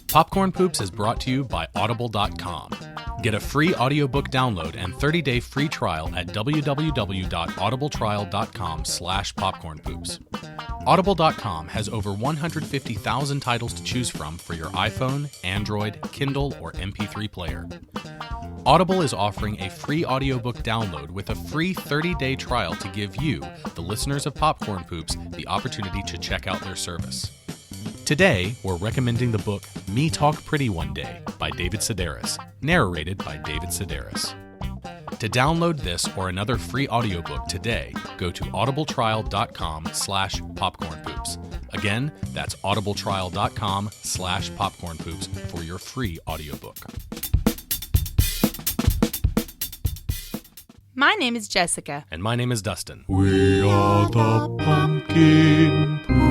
Popcorn Poops is brought to you by Audible.com. Get a free audiobook download and 30-day free trial at www.audibletrial.com/popcornpoops. Audible.com has over 150,000 titles to choose from for your iPhone, Android, Kindle, or MP3 player. Audible is offering a free audiobook download with a free 30-day trial to give you, the listeners of Popcorn Poops, the opportunity to check out their service. Today, we're recommending the book Me Talk Pretty One Day by David Sedaris, narrated by David Sedaris. To download this or another free audiobook today, go to audibletrial.com/popcornpoops. Again, that's audibletrial.com/popcornpoops for your free audiobook. My name is Jessica. And my name is Dustin. We are the Pumpkin Poops.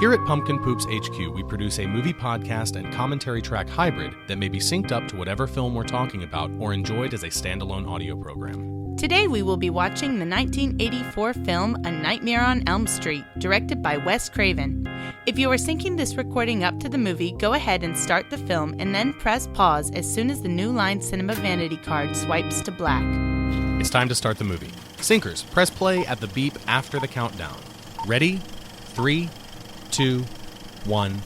Here at Pumpkin Poops HQ, we produce a movie podcast and commentary track hybrid that may be synced up to whatever film we're talking about or enjoyed as a standalone audio program. Today we will be watching the 1984 film A Nightmare on Elm Street, directed by Wes Craven. If you are syncing this recording up to the movie, go ahead and start the film and then press pause as soon as the New Line Cinema vanity card swipes to black. It's time to start the movie. Syncers, press play at the beep after the countdown. Ready? 3, 2, 1.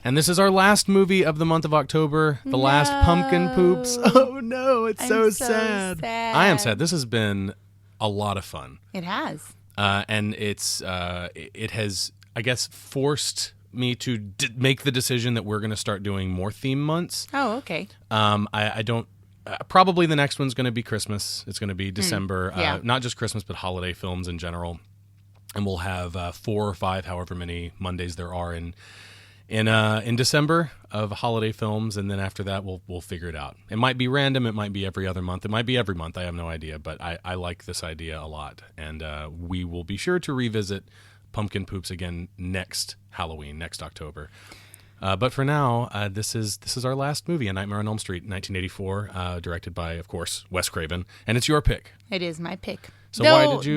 And this is our last movie of the month of October, the last Pumpkin Poops. Oh no, it's so sad. I am sad. This has been a lot of fun. It has. And it has, I guess, forced me to make the decision that we're going to start doing more theme months. Oh, okay. I don't. Probably the next one's going to be Christmas. It's going to be December. Yeah. Not just Christmas, but holiday films in general. And we'll have 4 or 5, however many Mondays there are in December of holiday films, and then after that we'll figure it out. It might be random. It might be every other month. It might be every month. I have no idea, but I like this idea a lot, and we will be sure to revisit Pumpkin Poops again next Halloween, next October. But for now, this is our last movie, A Nightmare on Elm Street, 1984, directed by, of course, Wes Craven, and it's your pick. It is my pick. So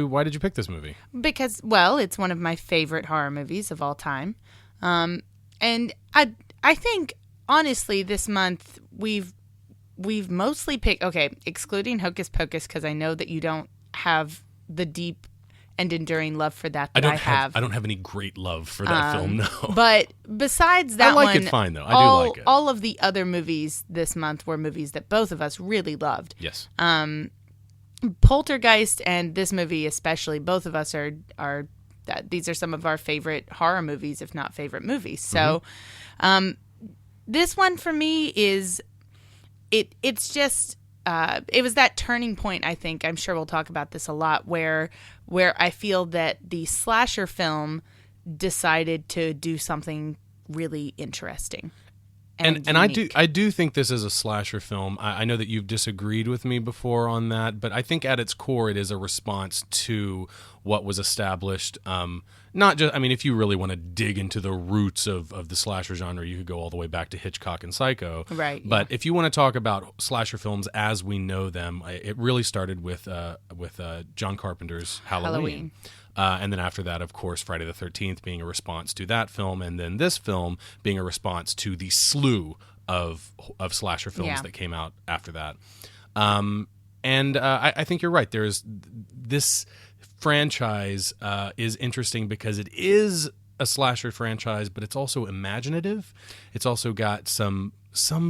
why did you pick this movie? Because, well, it's one of my favorite horror movies of all time. And I think, honestly, this month we've mostly picked, okay, excluding Hocus Pocus, because I know that you don't have the deep and enduring love for that I have. I don't have any great love for that film, no. But besides that I like it fine, though. I do like it. All of the other movies this month were movies that both of us really loved. Yes. Poltergeist and this movie especially, both of us are these are some of our favorite horror movies, if not favorite movies. So this one for me is it's just it was that turning point, I think. I'm sure we'll talk about this a lot, where I feel that the slasher film decided to do something really interesting. And I do think this is a slasher film. I know that you've disagreed with me before on that, but I think at its core it is a response to what was established. Not just, I mean, if you really want to dig into the roots of the slasher genre, you could go all the way back to Hitchcock and Psycho. Right. But if you want to talk about slasher films as we know them, it really started with John Carpenter's Halloween. And then after that, of course, Friday the 13th being a response to that film, and then this film being a response to the slew of slasher films that came out after that. I think you're right. There's this franchise is interesting because it is a slasher franchise, but it's also imaginative. It's also got some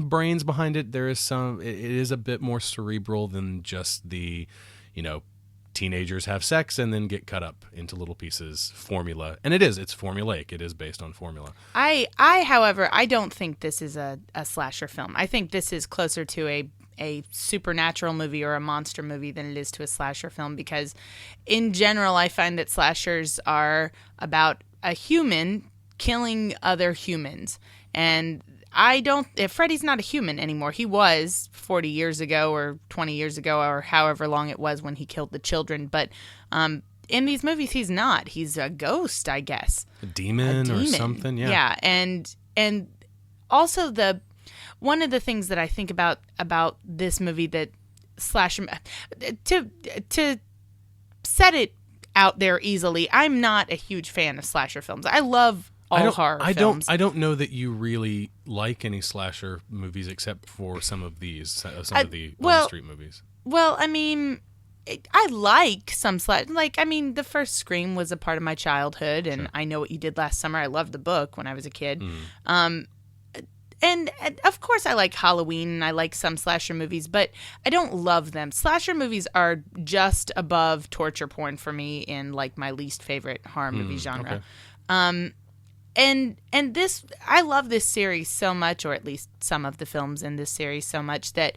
brains behind it. There is some. It is a bit more cerebral than just the, teenagers have sex and then get cut up into little pieces formula. And it's formulaic. It is based on formula. However, I don't think this is a slasher film. I think this is closer to a supernatural movie or a monster movie than it is to a slasher film, because in general, I find that slashers are about a human killing other humans. And Freddy's not a human anymore. He was 40 years ago or 20 years ago or however long it was when he killed the children. But in these movies, he's not. He's a ghost, I guess. A demon or something, yeah. Yeah, and also one of the things that I think about this movie that slasher, to set it out there easily, I'm not a huge fan of slasher films. I love all horror films. I don't know that you really like any slasher movies except for some of these, some of the on the street movies. Well, I mean, I like some the first Scream was a part of my childhood, and I Know What You Did Last Summer. I loved the book when I was a kid. And of course I like Halloween and I like some slasher movies, but I don't love them. Slasher movies are just above torture porn for me in like my least favorite horror movie genre. Okay. And this, I love this series so much, or at least some of the films in this series so much that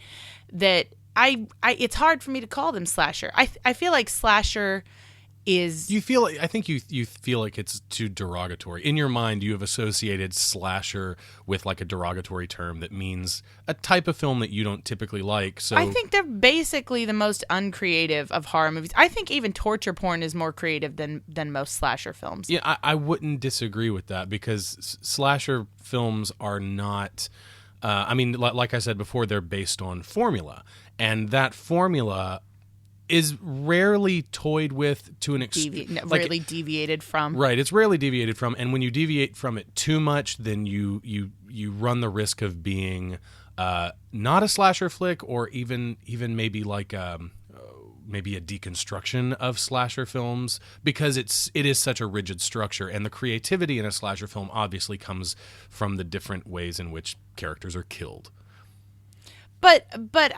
I it's hard for me to call them slasher. I feel like slasher is... I think you feel like it's too derogatory. In your mind, you have associated slasher with like a derogatory term that means a type of film that you don't typically like. So I think they're basically the most uncreative of horror movies. I think even torture porn is more creative than most slasher films. Yeah, I wouldn't disagree with that because slasher films are not... like I said before, they're based on formula. And that formula is rarely toyed with to an extent. Rarely deviated from. Right, it's rarely deviated from. And when you deviate from it too much, then you run the risk of being not a slasher flick, or even maybe like maybe a deconstruction of slasher films, because it is such a rigid structure, and the creativity in a slasher film obviously comes from the different ways in which characters are killed. But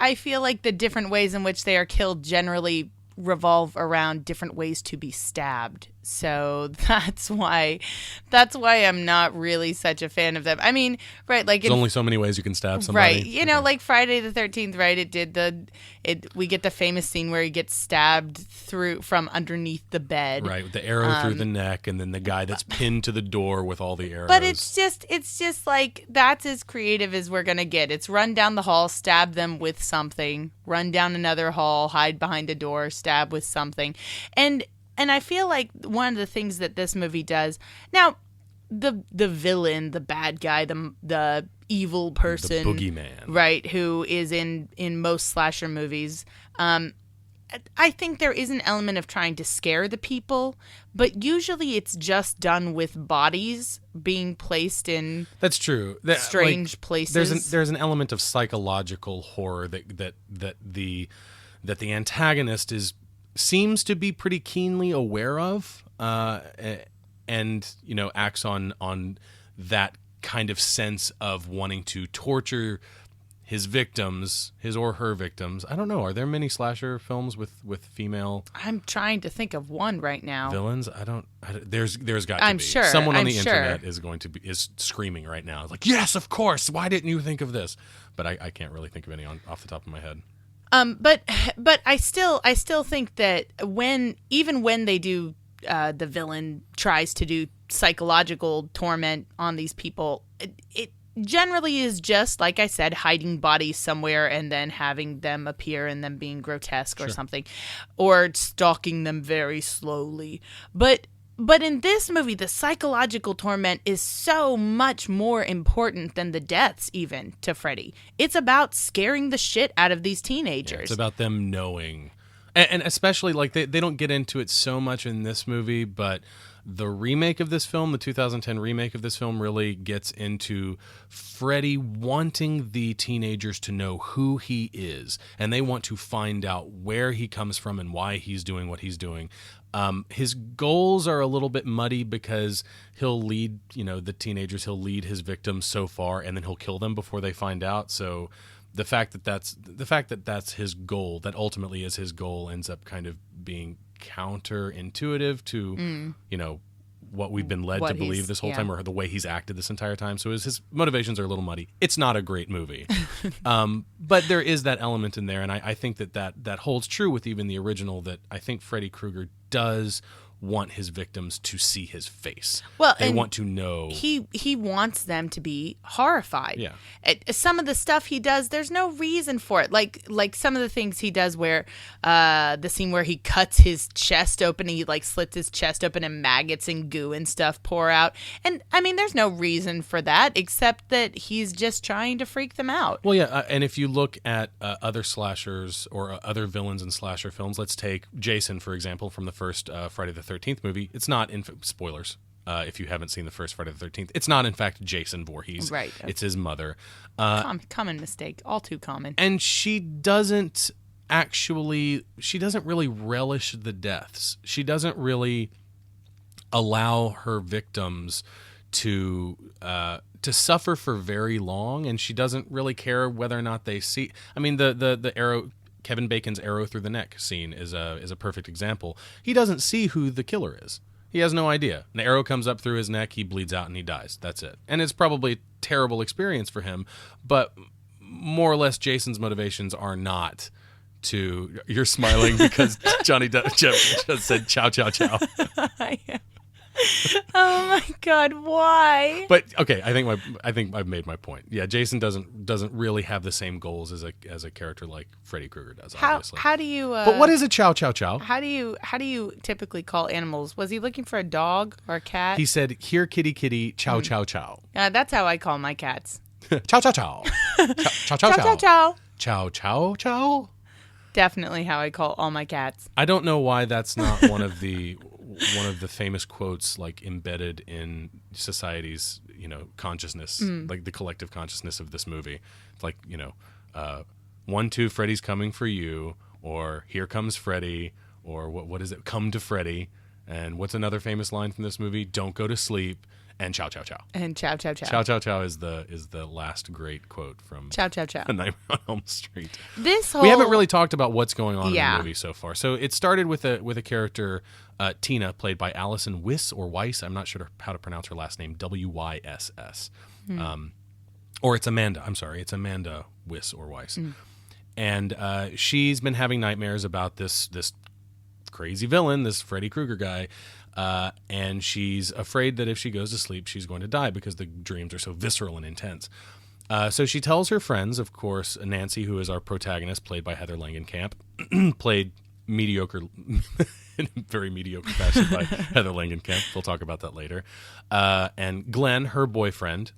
I feel like the different ways in which they are killed generally revolve around different ways to be stabbed. So that's why I'm not really such a fan of them. I mean, right, like there's only so many ways you can stab somebody. Right. You know, like Friday the 13th, right? We get the famous scene where he gets stabbed from underneath the bed. Right, with the arrow through the neck, and then the guy that's pinned to the door with all the arrows. But it's just like that's as creative as we're gonna get. It's run down the hall, stab them with something, run down another hall, hide behind a door, stab with something. And I feel like one of the things that this movie does now, the villain, the bad guy, the evil person, the boogeyman, right, who is in most slasher movies. I think there is an element of trying to scare the people, but usually it's just done with bodies being placed in that's true strange places. There's an element of psychological horror that the antagonist seems to be pretty keenly aware of, and acts on that kind of sense of wanting to torture his victims, his or her victims. I don't know. Are there many slasher films with female? I'm trying to think of one right now. Villains? There's got to I'm be. sure. Someone on I'm the sure. internet is screaming right now. Like, yes, of course. Why didn't you think of this? But I can't really think of any off the top of my head. But I still think that even when they do, the villain tries to do psychological torment on these people, it generally is just, like I said, hiding bodies somewhere and then having them appear and them being grotesque or something, or stalking them very slowly. But in this movie, the psychological torment is so much more important than the deaths, even, to Freddy. It's about scaring the shit out of these teenagers. Yeah, it's about them knowing. And especially, like, they don't get into it so much in this movie, but the remake of this film, the 2010 remake of this film, really gets into Freddy wanting the teenagers to know who he is, and they want to find out where he comes from and why he's doing what he's doing. His goals are a little bit muddy because he'll lead, the teenagers, he'll lead his victims so far, and then he'll kill them before they find out. So the fact that that's his goal, that ultimately is his goal, ends up kind of being counterintuitive to what we've been led to believe this whole time, or the way he's acted this entire time. So his motivations are a little muddy. It's not a great movie, but there is that element in there, and I think that holds true with even the original. That I think Freddy Krueger does want his victims to see his face. Well, they want to know. He wants them to be horrified. Yeah. Some of the stuff he does, there's no reason for it. Like some of the things he does where the scene where he cuts his chest open, he like slits his chest open and maggots and goo and stuff pour out. And I mean, there's no reason for that except that he's just trying to freak them out. Well, yeah, and if you look at other slashers or other villains in slasher films, let's take Jason, for example, from the first Friday the 13th movie. It's not spoilers. if you haven't seen the first Friday the 13th. It's not, in fact, Jason Voorhees. Right. It's his mother. Common mistake. All too common. And she doesn't really relish the deaths. She doesn't really allow her victims to suffer for very long, and she doesn't really care whether or not they see. I mean, the arrow, Kevin Bacon's arrow through the neck scene is a perfect example. He doesn't see who the killer is. He has no idea. An arrow comes up through his neck, he bleeds out, and he dies. That's it. And it's probably a terrible experience for him, but more or less Jason's motivations are not to... You're smiling because Johnny Depp just said chow, chow, chow. I am. Oh my God! Why? But okay, I think I've made my point. Yeah, Jason doesn't really have the same goals as a character like Freddy Krueger does. Obviously. How do you? But what is a chow chow chow? How do you typically call animals? Was he looking for a dog or a cat? He said, "Here, kitty, kitty, chow chow chow." That's how I call my cats. Chow chow chow. Chow chow Chow chow chow. Chow chow chow. Definitely how I call all my cats. I don't know why that's not one of the famous quotes like embedded in society's consciousness, like the collective consciousness of this movie. It's like 1, 2, Freddy's coming for you, or here comes Freddy, or what is it? Come to Freddy. And what's another famous line from this movie? Don't go to sleep. And chow chow chow. And chow chow chow. Chow chow chow is the last great quote from Chow chow chow. A Nightmare on Elm Street. We We haven't really talked about what's going on in Yeah. the movie so far. So it started with a character, Tina, played by Allison Wyss or Weiss. I'm not sure how to pronounce her last name. Wyss. Or it's Amanda. I'm sorry. It's Amanda Wyss or Weiss. And she's been having nightmares about this crazy villain, this Freddy Krueger guy. And she's afraid that if she goes to sleep, she's going to die because the dreams are so visceral and intense. So she tells her friends, of course, Nancy, who is our protagonist, played by Heather Langenkamp, played mediocre, in a very mediocre fashion by Heather Langenkamp. We'll talk about that later. And Glenn, her boyfriend,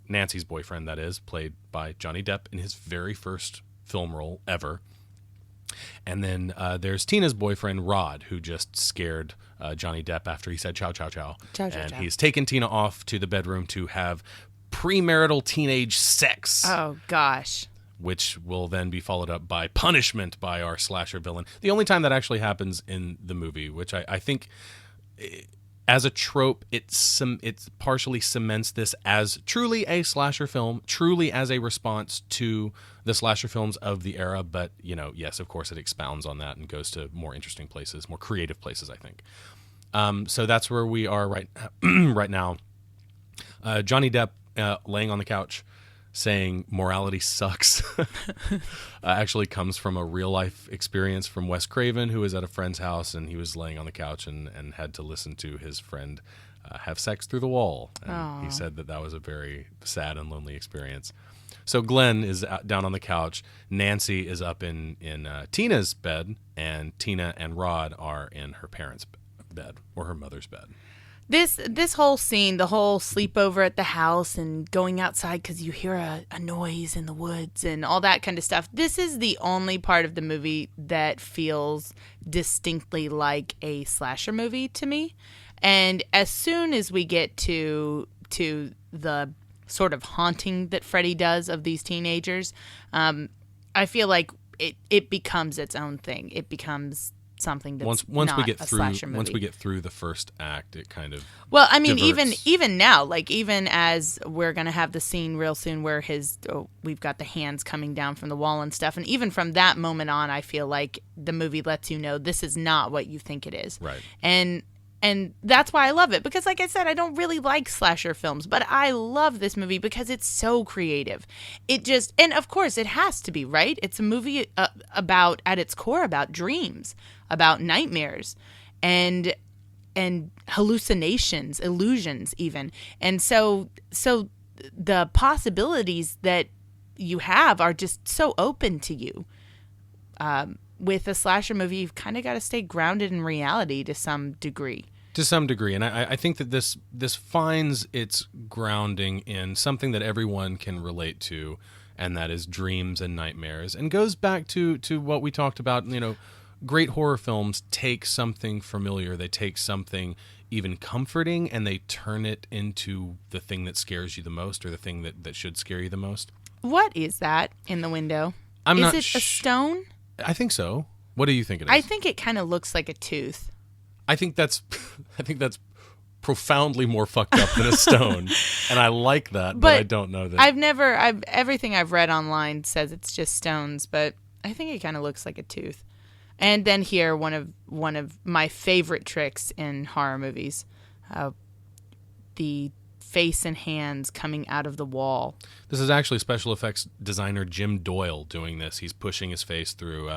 Nancy's boyfriend, that is, played by Johnny Depp in his very first film role ever. And then there's Tina's boyfriend, Rod, who just scared Johnny Depp after he said chow, chow, chow. And he's taken Tina off to the bedroom to have premarital teenage sex. Oh, gosh. Which will then be followed up by punishment by our slasher villain. The only time that actually happens in the movie, which I think... as a trope, it partially cements this as truly a slasher film, truly as a response to the slasher films of the era. But, yes, of course, it expounds on that and goes to more interesting places, more creative places, I think. So that's where we are right now. Johnny Depp laying on the couch saying morality sucks actually comes from a real life experience from Wes Craven, who was at a friend's house, and he was laying on the couch and had to listen to his friend have sex through the wall. And he said that was a very sad and lonely experience. So Glenn is down on the couch. Nancy is up in Tina's bed, and Tina and Rod are in her parents' bed or her mother's bed. This whole scene, the whole sleepover at the house and going outside because you hear a noise in the woods and all that kind of stuff. This is the only part of the movie that feels distinctly like a slasher movie to me. And as soon as we get to the sort of haunting that Freddy does of these teenagers, I feel like it becomes its own thing. It becomes something that's once we get a through slasher movie. Once we get through the first act, it kind of diverts. even now, like even as we're gonna have the scene real soon where we've got the hands coming down from the wall and stuff, and even from that moment on, I feel like the movie lets you know this is not what you think it is, right? And that's why I love it, because like I said, I don't really like slasher films, but I love this movie because it's so creative. And of course it has to be, right? It's a movie at its core about dreams, about nightmares and hallucinations, illusions even. And so the possibilities that you have are just so open to you. With a slasher movie, you've kind of got to stay grounded in reality to some degree. To some degree. And I think that this finds its grounding in something that everyone can relate to, and that is dreams and nightmares, and goes back to what we talked about, great horror films take something familiar, they take something even comforting, and they turn it into the thing that scares you the most, or the thing that should scare you the most. What is that in the window? Is it a stone? I think so. What do you think it is? I think it kind of looks like a tooth. I think that's profoundly more fucked up than a stone, and I like that, but I don't know that. Everything I've read online says it's just stones, but I think it kind of looks like a tooth. And then here, one of my favorite tricks in horror movies, the face and hands coming out of the wall. This is actually special effects designer Jim Doyle doing this. He's pushing his face through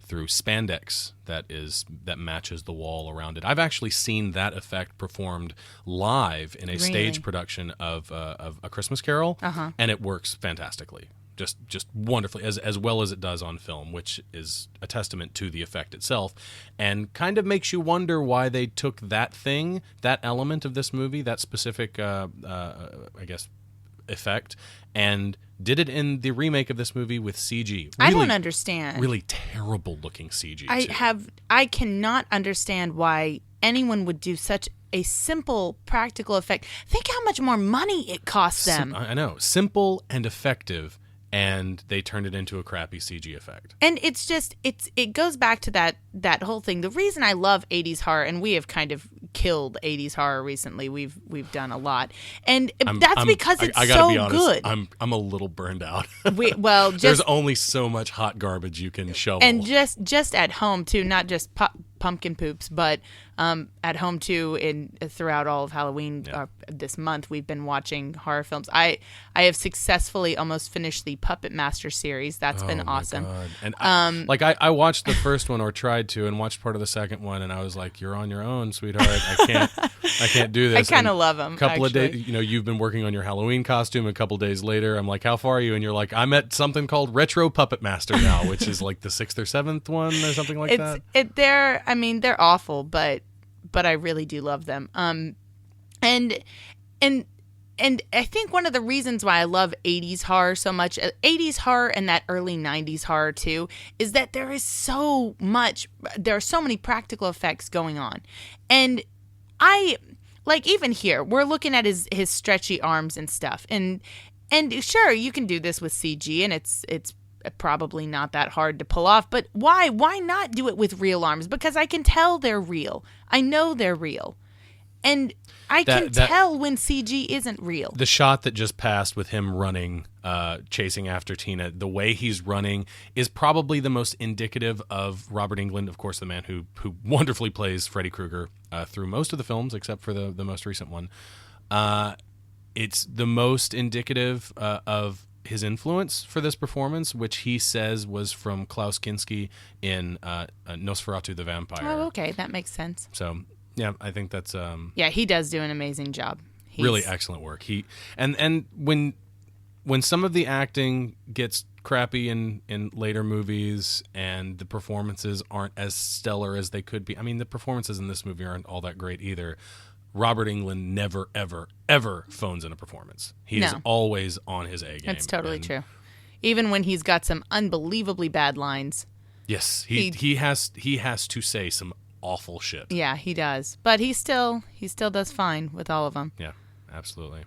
spandex that matches the wall around it. I've actually seen that effect performed live in a stage production of A Christmas Carol, and it works fantastically. Just wonderfully, as well as it does on film, which is a testament to the effect itself, and kind of makes you wonder why they took that element of this movie, that specific, I guess, effect, and did it in the remake of this movie with CG. Really, I don't understand. Really terrible looking CG. I cannot understand why anyone would do such a simple practical effect. Think how much more money it costs them. I know. Simple and effective. And they turned it into a crappy CG effect. And it goes back to that whole thing. The reason I love 80s horror, and we have kind of killed 80s horror recently. We've done a lot, and that's because it's I gotta so be honest, good. I'm a little burned out. There's only so much hot garbage you can shovel, and just at home too, not just pumpkin poops, but at home too. Throughout all of Halloween this month, we've been watching horror films. I have successfully almost finished the Puppet Master series. That's been awesome. God. And I watched the first one, or tried to, and watched part of the second one, and I was like, "You're on your own, sweetheart. I can't do this." I kind of love them. A couple of days, you've been working on your Halloween costume. A couple of days later, I'm like, "How far are you?" And you're like, "I'm at something called Retro Puppet Master now," which is like the 6th or 7th one or something like that. They're awful, but I really do love them. And I think one of the reasons why I love 80s horror so much, 80s horror and that early 90s horror too, is that there are so many practical effects going on. And even here, we're looking at his stretchy arms and stuff. And sure, you can do this with CG, and it's probably not that hard to pull off, but why not do it with real arms? Because I can tell they're real. I know they're real. And I can tell when CG isn't real. The shot that just passed with him running, chasing after Tina, the way he's running is probably the most indicative of Robert Englund, of course, the man who wonderfully plays Freddy Krueger through most of the films, except for the most recent one. It's the most indicative of his influence for this performance, which he says was from Klaus Kinski in Nosferatu the Vampire. Oh, okay. That makes sense. So, yeah, I think that's... he does do an amazing job. Really excellent work. And when some of the acting gets crappy in later movies and the performances aren't as stellar as they could be, I mean, the performances in this movie aren't all that great either. Robert Englund never, ever, ever phones in a performance. He is always on his A game. That's totally true. Even when he's got some unbelievably bad lines. Yes, he has to say some awful shit. Yeah, he does. But he still does fine with all of them. Yeah, absolutely.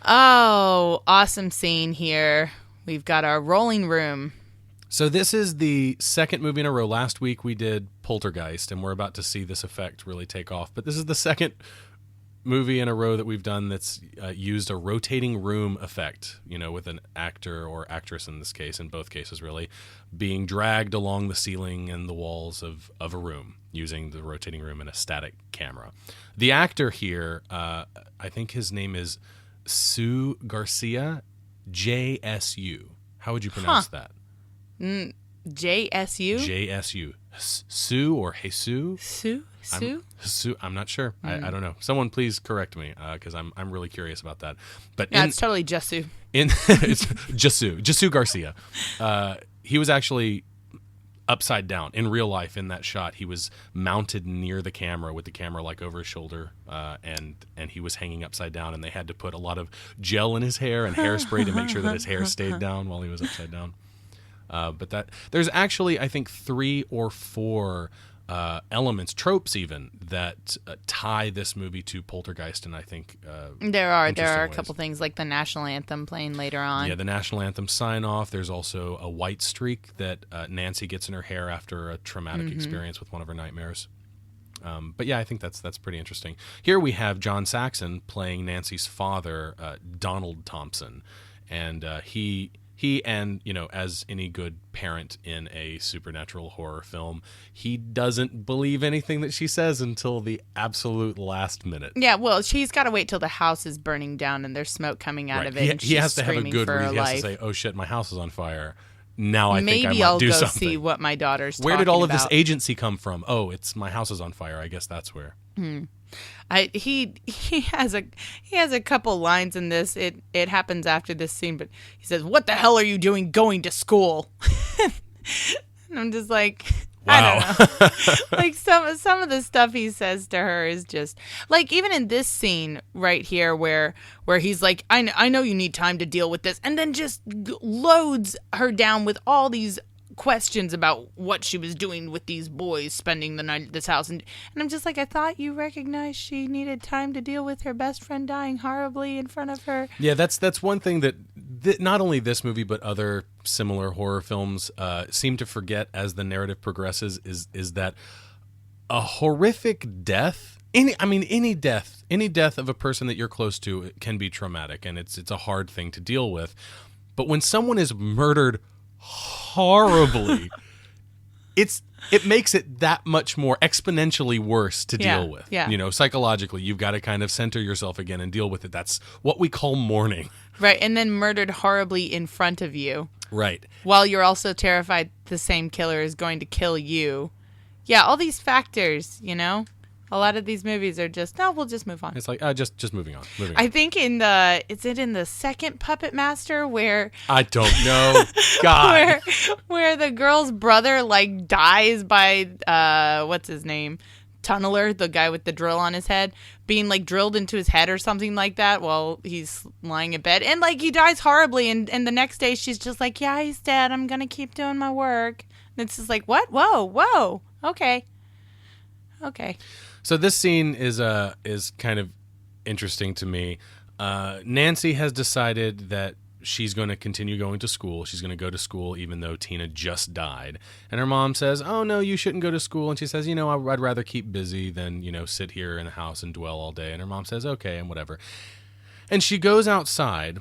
Oh, awesome scene here. We've got our rolling room. So this is the second movie in a row. Last week we did Poltergeist, and we're about to see this effect really take off. But this is the second movie in a row that we've done that's used a rotating room effect, with an actor or actress in this case, in both cases really, being dragged along the ceiling and the walls of a room using the rotating room and a static camera. The actor here, I think his name is Sue Garcia, JSU. How would you pronounce that? JSU? JSU. Sue or Jesus? Sue? I'm not sure. I don't know. Someone please correct me, because I'm really curious about that. But it's totally Jesu. It's Jesu Garcia. He was actually upside down in real life. In that shot, he was mounted near the camera with the camera like over his shoulder, and he was hanging upside down. And they had to put a lot of gel in his hair and hairspray to make sure that his hair stayed down while he was upside down. But there's actually, I think, 3 or 4 elements, tropes even, that tie this movie to Poltergeist, and I think there are a ways. couple things like the national anthem playing later on. Yeah, the national anthem sign-off. There's also a white streak that Nancy gets in her hair after a traumatic experience with one of her nightmares. But yeah, I think that's pretty interesting. Here we have John Saxon playing Nancy's father, Donald Thompson, and he and, as any good parent in a supernatural horror film, he doesn't believe anything that she says until the absolute last minute. Yeah, well, she's got to wait till the house is burning down and there's smoke coming out of it. And He has she's to have a good for reason. her He has life. to say, "Oh shit, my house is on fire." Now I Maybe think I might I'll do go something. see what my daughter's Where did talking all of this about. agency come from? Oh, it's my house is on fire. I guess that's where. He has a couple lines in this. It happens after this scene, but he says, "What the hell are you doing going to school?" And I'm just like, Wow. I don't know. Like some of the stuff he says to her is just like, even in this scene right here where he's like, I know you need time to deal with this, and then just loads her down with all these questions about what she was doing with these boys spending the night at this house, and I'm just like, I thought you recognized she needed time to deal with her best friend dying horribly in front of her. Yeah, that's one thing that not only this movie but other similar horror films seem to forget as the narrative progresses is that a horrific death, any death of a person that you're close to can be traumatic, and it's a hard thing to deal with. But when someone is murdered horribly, it makes it that much more exponentially worse to deal with. Yeah. Psychologically, you've got to kind of center yourself again and deal with it. That's what we call mourning. Right, and then murdered horribly in front of you. Right. While you're also terrified the same killer is going to kill you. Yeah, all these factors, A lot of these movies are just, no, we'll just move on. It's like, just moving on. I think in the second Puppet Master where... I don't know. God. where the girl's brother, dies by, what's his name? Tunneler, the guy with the drill on his head, being, drilled into his head or something like that while he's lying in bed. And, he dies horribly. And the next day she's just like, yeah, he's dead. I'm going to keep doing my work. And it's just like, what? Whoa. Okay. So this scene is kind of interesting to me. Nancy has decided that she's going to continue going to school. She's going to go to school even though Tina just died. And her mom says, "Oh, no, you shouldn't go to school." And she says, "I'd rather keep busy than, sit here in the house and dwell all day." And her mom says, "Okay," and whatever. And she goes outside.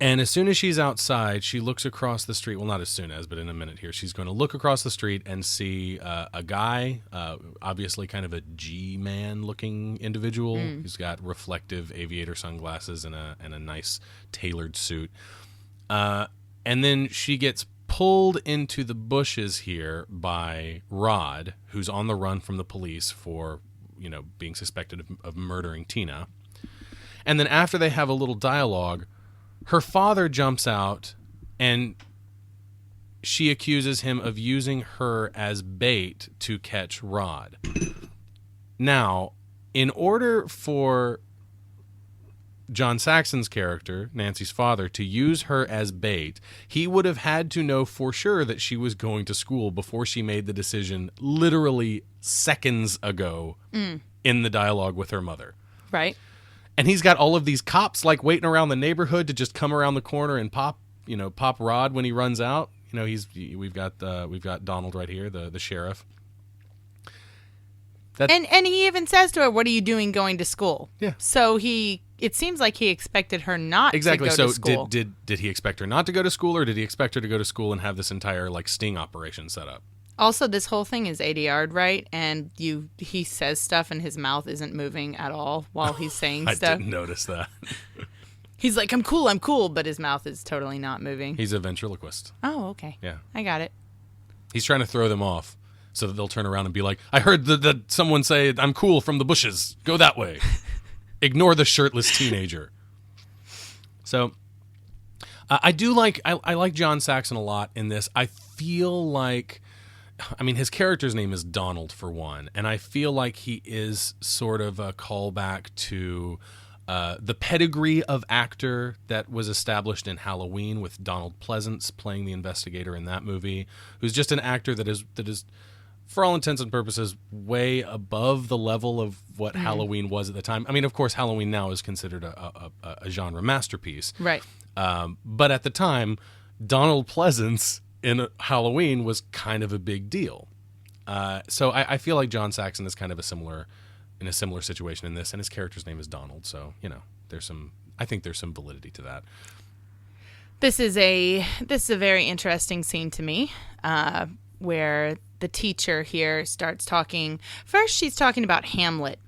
And as soon as she's outside, she looks across the street. Well, not as soon as, but in a minute here. She's going to look across the street and see a guy, obviously kind of a G-man looking individual. Who's got reflective aviator sunglasses and a nice tailored suit. And then she gets pulled into the bushes here by Rod, who's on the run from the police for, being suspected of murdering Tina. And then after they have a little dialogue, her father jumps out and she accuses him of using her as bait to catch Rod. Now, in order for John Saxon's character, Nancy's father, to use her as bait, he would have had to know for sure that she was going to school before she made the decision literally seconds ago in the dialogue with her mother. Right. And he's got all of these cops waiting around the neighborhood to just come around the corner and pop Rod when he runs out. We've got Donald right here, the sheriff. And he even says to her, "What are you doing going to school?" Yeah. So it seems like he expected her not to go to school. So did he expect her not to go to school, or did he expect her to go to school and have this entire sting operation set up? Also, this whole thing is ADR'd, right? And he says stuff and his mouth isn't moving at all while he's saying stuff. I didn't notice that. He's like, I'm cool, but his mouth is totally not moving. He's a ventriloquist. Oh, okay. Yeah. I got it. He's trying to throw them off so that they'll turn around and be like, "I heard that someone say I'm cool from the bushes. Go that way." Ignore the shirtless teenager. So I like John Saxon a lot in this. I feel like, his character's name is Donald, for one, and I feel like he is sort of a callback to the pedigree of actor that was established in Halloween with Donald Pleasance playing the investigator in that movie, who's just an actor that is for all intents and purposes way above the level of what Halloween was at the time. I mean, of course, Halloween now is considered a genre masterpiece. Right. But at the time, Donald Pleasance in Halloween was kind of a big deal. So I feel like John Saxon is kind of in a similar situation in this, and his character's name is Donald. So, I think there's some validity to that. This is a very interesting scene to me, where the teacher here starts talking. First, she's talking about Hamlet.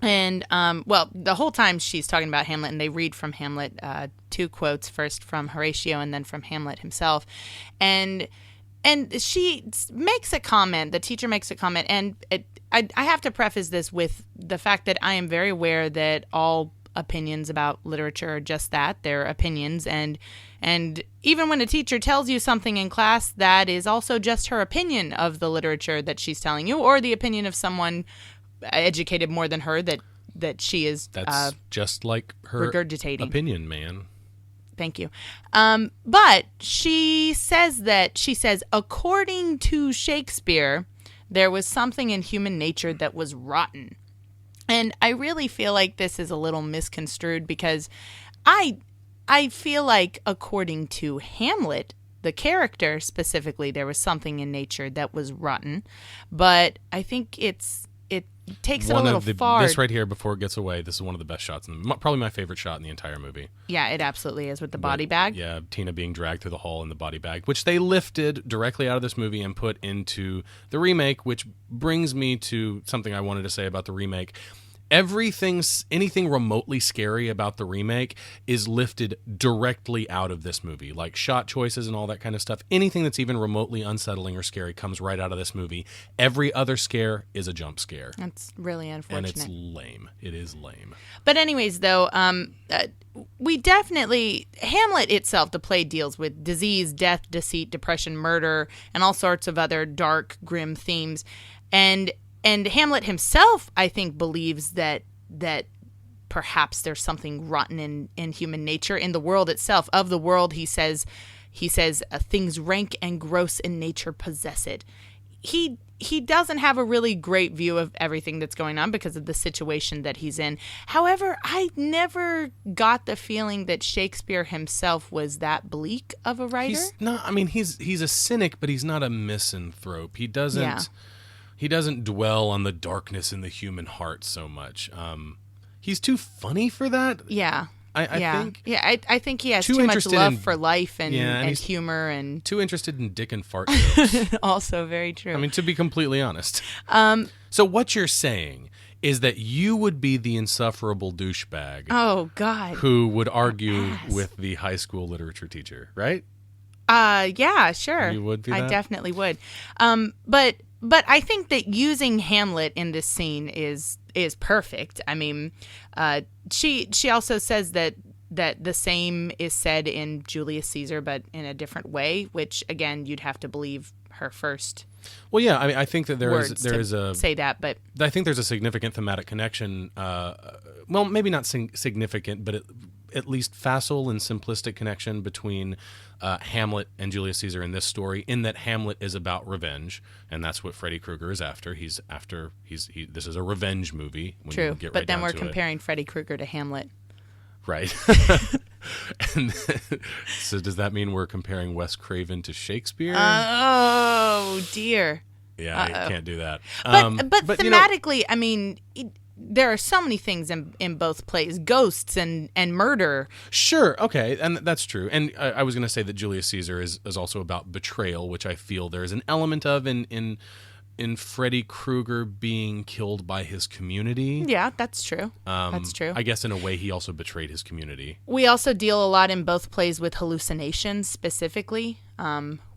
And, the whole time she's talking about Hamlet, and they read from Hamlet, 2 quotes, first from Horatio and then from Hamlet himself. And she makes a comment, the teacher makes a comment, and I have to preface this with the fact that I am very aware that all opinions about literature are just that, they're opinions, and even when a teacher tells you something in class, that is also just her opinion of the literature that she's telling you, or the opinion of someone educated more than her that she is that's just like her regurgitating opinion, man. Thank you. But she says, according to Shakespeare, there was something in human nature that was rotten. And I really feel like this is a little misconstrued, because I feel like according to Hamlet, the character specifically, there was something in nature that was rotten. But I think it takes it a little far. This right here, before it gets away, this is one of the best shots, probably my favorite shot in the entire movie. Yeah, it absolutely is, with the body bag. Yeah, Tina being dragged through the hall in the body bag, which they lifted directly out of this movie and put into the remake, which brings me to something I wanted to say about the remake. Anything remotely scary about the remake is lifted directly out of this movie, like shot choices and all that kind of stuff. Anything that's even remotely unsettling or scary comes right out of this movie. Every other scare is a jump scare. That's really unfortunate. And it's lame. It is lame. But anyways, though, we definitely, Hamlet itself, the play deals with disease, death, deceit, depression, murder, and all sorts of other dark, grim themes. And Hamlet himself, I think, believes that perhaps there's something rotten in human nature, in the world itself. Of the world, he says, things rank and gross in nature possess it. He doesn't have a really great view of everything that's going on because of the situation that he's in. However, I never got the feeling that Shakespeare himself was that bleak of a writer. He's not. I mean, he's a cynic, but he's not a misanthrope. He doesn't. Yeah. He doesn't dwell on the darkness in the human heart so much. He's too funny for that. Yeah. I think. Yeah, I think he has too much love for life and humor and too interested in dick and fart jokes. Also very true. I mean, to be completely honest. So what you're saying is that you would be the insufferable douchebag. Oh God. Who would argue with the high school literature teacher, right? Yeah, sure. You would be that? I definitely would. But I think that using Hamlet in this scene is perfect. I mean, she also says that the same is said in Julius Caesar, but in a different way, which again you'd have to believe her first. Well, yeah, I mean, I think that there is a say that, but I think there's a significant thematic connection. Well, maybe not significant, but at least facile and simplistic connection between Hamlet and Julius Caesar in this story, in that Hamlet is about revenge, and that's what Freddy Krueger is after. This is a revenge movie. True, but then we're comparing Freddy Krueger to Hamlet. Right. And so does that mean we're comparing Wes Craven to Shakespeare? Oh, dear. Yeah, I can't do that. But thematically, I mean, there are so many things in both plays, ghosts and murder. Sure, okay, and that's true. And I was going to say that Julius Caesar is also about betrayal, which I feel there is an element of in Freddy Krueger being killed by his community. Yeah, that's true. That's true. I guess in a way he also betrayed his community. We also deal a lot in both plays with hallucinations, specifically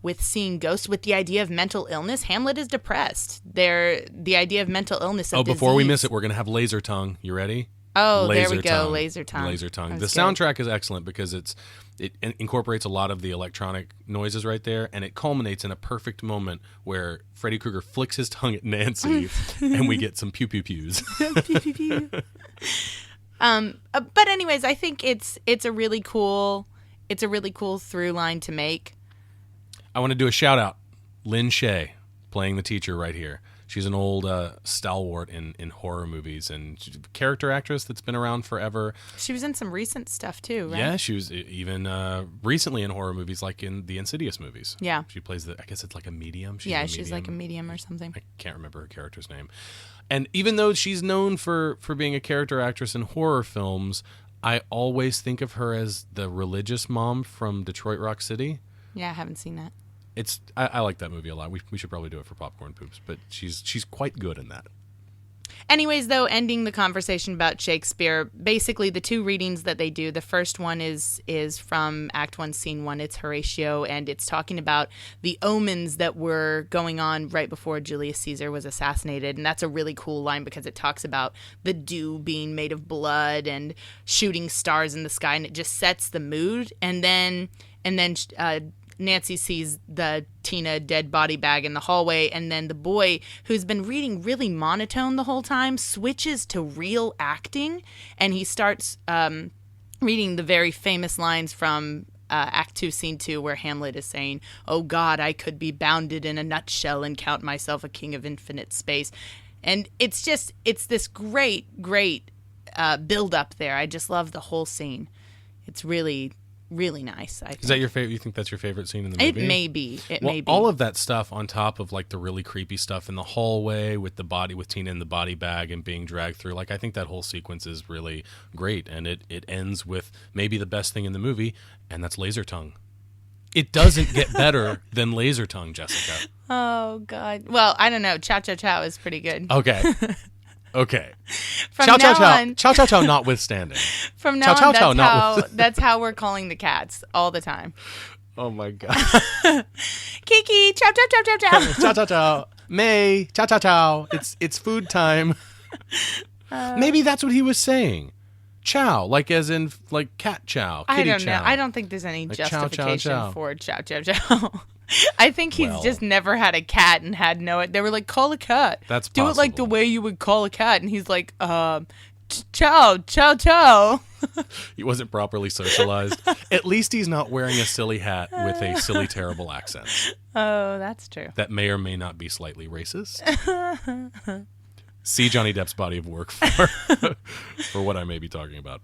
with seeing ghosts, with the idea of mental illness. Hamlet is depressed. The idea of mental illness. Before we miss it, we're going to have Laser Tongue. You ready? Oh, there we go. Laser Tongue. Laser Tongue. The soundtrack is excellent because it incorporates a lot of the electronic noises right there, and it culminates in a perfect moment where Freddy Krueger flicks his tongue at Nancy, and we get some pew pew pews. Pew pew pew. But anyways, I think it's a really cool through line to make. I want to do a shout out. Lynn Shay playing the teacher right here. She's an old stalwart in horror movies and character actress that's been around forever. She was in some recent stuff too, right? Yeah, she was even recently in horror movies, like in the Insidious movies. Yeah. She plays I guess it's like a medium. She's like a medium or something. I can't remember her character's name. And even though she's known for being a character actress in horror films, I always think of her as the religious mom from Detroit Rock City. Yeah, I haven't seen that. I like that movie a lot. We should probably do it for Popcorn Poops, but she's quite good in that. Anyways, though, ending the conversation about Shakespeare, basically the two readings that they do, the first one is from Act 1, Scene 1. It's Horatio, and it's talking about the omens that were going on right before Julius Caesar was assassinated. And that's a really cool line because it talks about the dew being made of blood and shooting stars in the sky, and it just sets the mood. And then Nancy sees the Tina dead body bag in the hallway, and then the boy, who's been reading really monotone the whole time, switches to real acting, and he starts reading the very famous lines from Act 2, Scene 2, where Hamlet is saying, "Oh God, I could be bounded in a nutshell and count myself a king of infinite space." And it's this great build up there. I just love the whole scene. It's really nice. I think. Is that your favorite? You think that's your favorite scene in the movie? It may be. It may be. All of that stuff on top of like the really creepy stuff in the hallway with Tina in the body bag and being dragged through. Like I think that whole sequence is really great, and it ends with maybe the best thing in the movie, and that's laser tongue. It doesn't get better than laser tongue, Jessica. Oh God. Well, I don't know. Chow Chow Chow is pretty good. Okay. From chow, now chow, chow. on, Chow chow chow notwithstanding. From now chow, on, chow, chow, that's how we're calling the cats all the time. Oh my God. Kiki, chow chow chow chow chow. Chow chow chow. May, chow chow chow. It's food time. Maybe that's what he was saying. Chow, like as in like cat chow, kitty I don't chow. know. I don't think there's any Like justification chow, chow. for chow chow chow. I think he's just never had a cat and had no. They were like, call a cat. That's do possible. it like the way you would call a cat, and he's like, chow chow chow. He wasn't properly socialized. At least he's not wearing a silly hat with a silly, terrible accent. Oh, that's true. That may or may not be slightly racist. See Johnny Depp's body of work for what I may be talking about.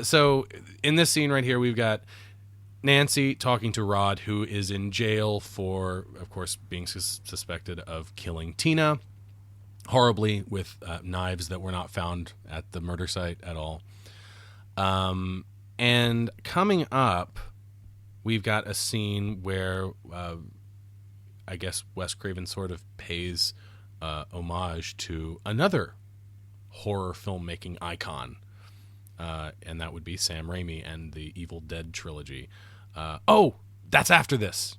So in this scene right here, we've got Nancy talking to Rod, who is in jail for, of course, being suspected of killing Tina horribly with knives that were not found at the murder site at all. And coming up, we've got a scene where I guess Wes Craven sort of pays homage to another horror filmmaking icon, and that would be Sam Raimi and the Evil Dead trilogy. That's after this.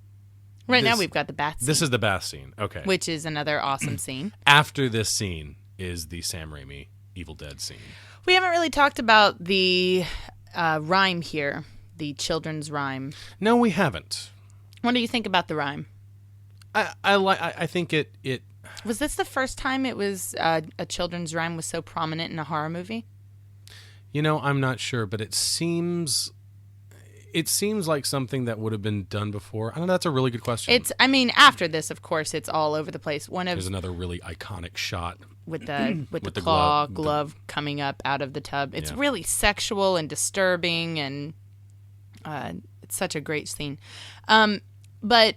Right now we've got the bath scene. This is the bath scene. Okay. Which is another awesome scene. After this scene is the Sam Raimi Evil Dead scene. We haven't really talked about the rhyme here, the children's rhyme. No, we haven't. What do you think about the rhyme? I think it. Was this the first time it was a children's rhyme was so prominent in a horror movie? You know, I'm not sure, but it seems like something that would have been done before. I don't know. That's a really good question. After this, of course, it's all over the place. There's another really iconic shot with the claw glove coming up out of the tub. It's really sexual and disturbing, and it's such a great scene. But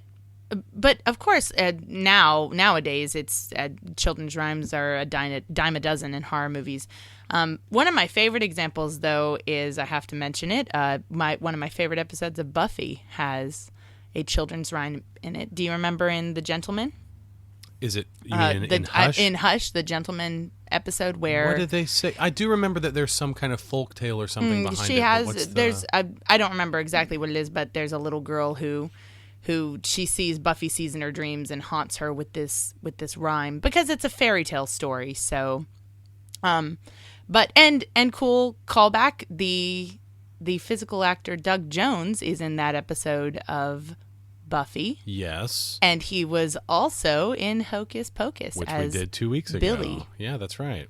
of course, nowadays, it's children's rhymes are a dime a dozen in horror movies. One of my favorite examples, though, is, I have to mention it, one of my favorite episodes of Buffy has a children's rhyme in it. Do you remember in The Gentleman? Is it in Hush? In Hush, the Gentleman episode where... What did they say? I do remember that there's some kind of folk tale or something behind she it. Has... I don't remember exactly what it is, but there's a little girl who Buffy sees in her dreams and haunts her with this rhyme because it's a fairy tale story. So, but cool callback. The physical actor Doug Jones is in that episode of Buffy. Yes, and he was also in Hocus Pocus, which as we did 2 weeks ago. Billy. Yeah, that's right.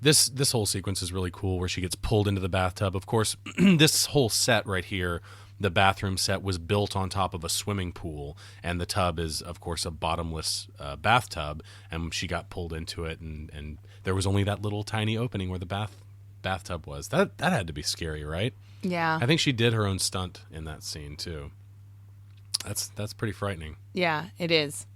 This whole sequence is really cool where she gets pulled into the bathtub. Of course, this whole set right here, the bathroom set, was built on top of a swimming pool, and the tub is, of course, a bottomless bathtub, and she got pulled into it, and there was only that little tiny opening where the bathtub was. That had to be scary, right? Yeah. I think she did her own stunt in that scene, too. That's pretty frightening. Yeah, it is.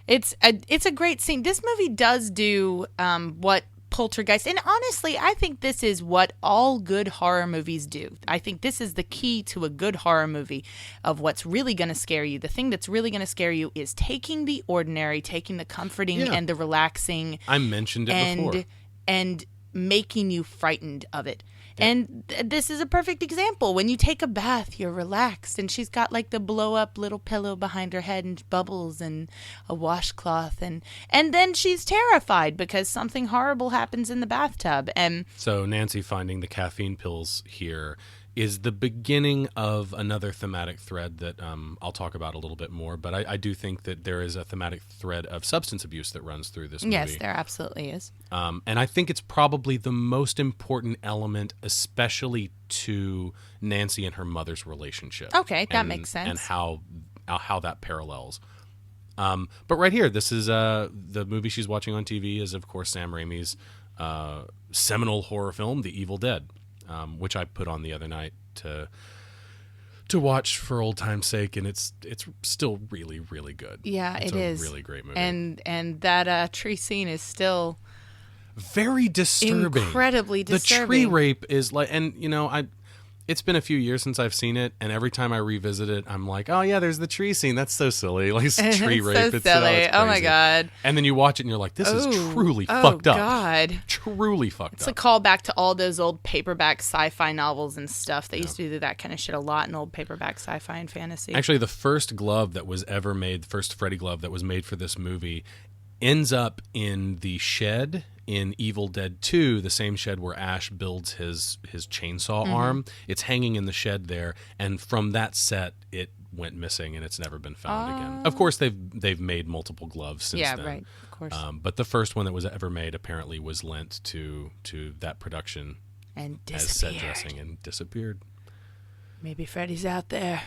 It's a great scene. This movie does do what Poltergeist, and honestly, I think this is what all good horror movies do. I think this is the key to a good horror movie of what's really going to scare you. The thing that's really going to scare you is taking the ordinary, taking the comforting and the relaxing. I mentioned it before. And making you frightened of it. And this is a perfect example. When you take a bath, you're relaxed, and she's got like the blow up little pillow behind her head and bubbles and a washcloth, and then she's terrified because something horrible happens in the bathtub. And so Nancy finding the caffeine pills here is the beginning of another thematic thread that I'll talk about a little bit more, but I do think that there is a thematic thread of substance abuse that runs through this movie. Yes, there absolutely is. And I think it's probably the most important element, especially to Nancy and her mother's relationship. Okay, that makes sense. And how that parallels. But right here, this is the movie she's watching on TV is, of course, Sam Raimi's seminal horror film, The Evil Dead. Which I put on the other night to watch for old time's sake, and it's still really, really good. Yeah, it's it is a really great movie. And that tree scene is still very disturbing. Incredibly disturbing. The tree rape is like, and it's been a few years since I've seen it, and every time I revisit it, I'm like, oh yeah, there's the tree scene. That's so silly. Like, it's tree rape. So it's silly. It's oh my crazy. God. And then you watch it and you're like, this is truly fucked up. Oh God. Truly fucked It's up. a callback to all those old paperback sci-fi novels and stuff. They used to do that kind of shit a lot in old paperback sci-fi and fantasy. Actually, the first glove that was ever made, the first Freddy glove that was made for this movie, ends up in the shed in Evil Dead 2, the same shed where Ash builds his chainsaw arm. It's hanging in the shed there, and from that set, it went missing, and it's never been found again. Of course, they've made multiple gloves since then. Yeah, right, of course. But the first one that was ever made apparently was lent to that production And as set disappeared. dressing and disappeared. Maybe Freddy's out there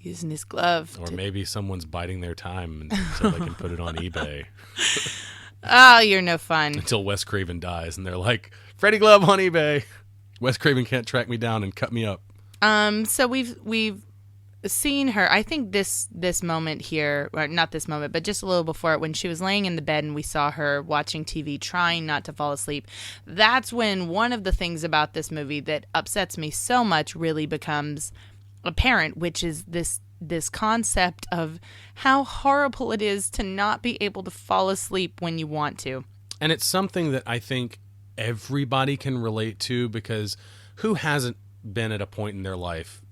using his glove. Or maybe someone's biding their time so they can put it on eBay. Oh, you're no fun. Until Wes Craven dies, and they're like, Freddy Glove on eBay. Wes Craven can't track me down and cut me up. So we've seen her. I think this moment here, or not this moment, but just a little before it, when she was laying in the bed and we saw her watching TV, trying not to fall asleep. That's when one of the things about this movie that upsets me so much really becomes apparent, which is this concept of how horrible it is to not be able to fall asleep when you want to. And it's something that I think everybody can relate to, because who hasn't been at a point in their life,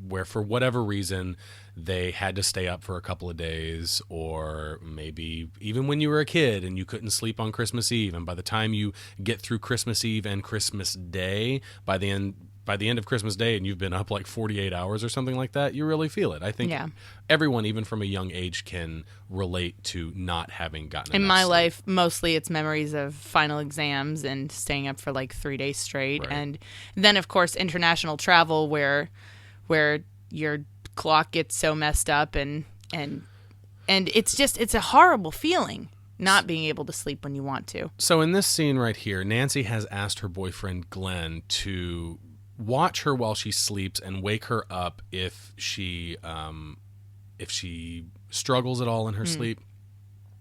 where for whatever reason they had to stay up for a couple of days, or maybe even when you were a kid and you couldn't sleep on Christmas Eve, and by the time you get through Christmas Eve and Christmas Day, by the end of Christmas Day, and you've been up like 48 hours or something like that, you really feel it. I think everyone, even from a young age, can relate to not having gotten in enough my sleep. life, mostly it's memories of final exams and staying up for like 3 days straight. Right. And then, of course, international travel where your clock gets so messed up and it's a horrible feeling not being able to sleep when you want to. So in this scene right here, Nancy has asked her boyfriend Glenn to watch her while she sleeps and wake her up if she struggles at all in her sleep,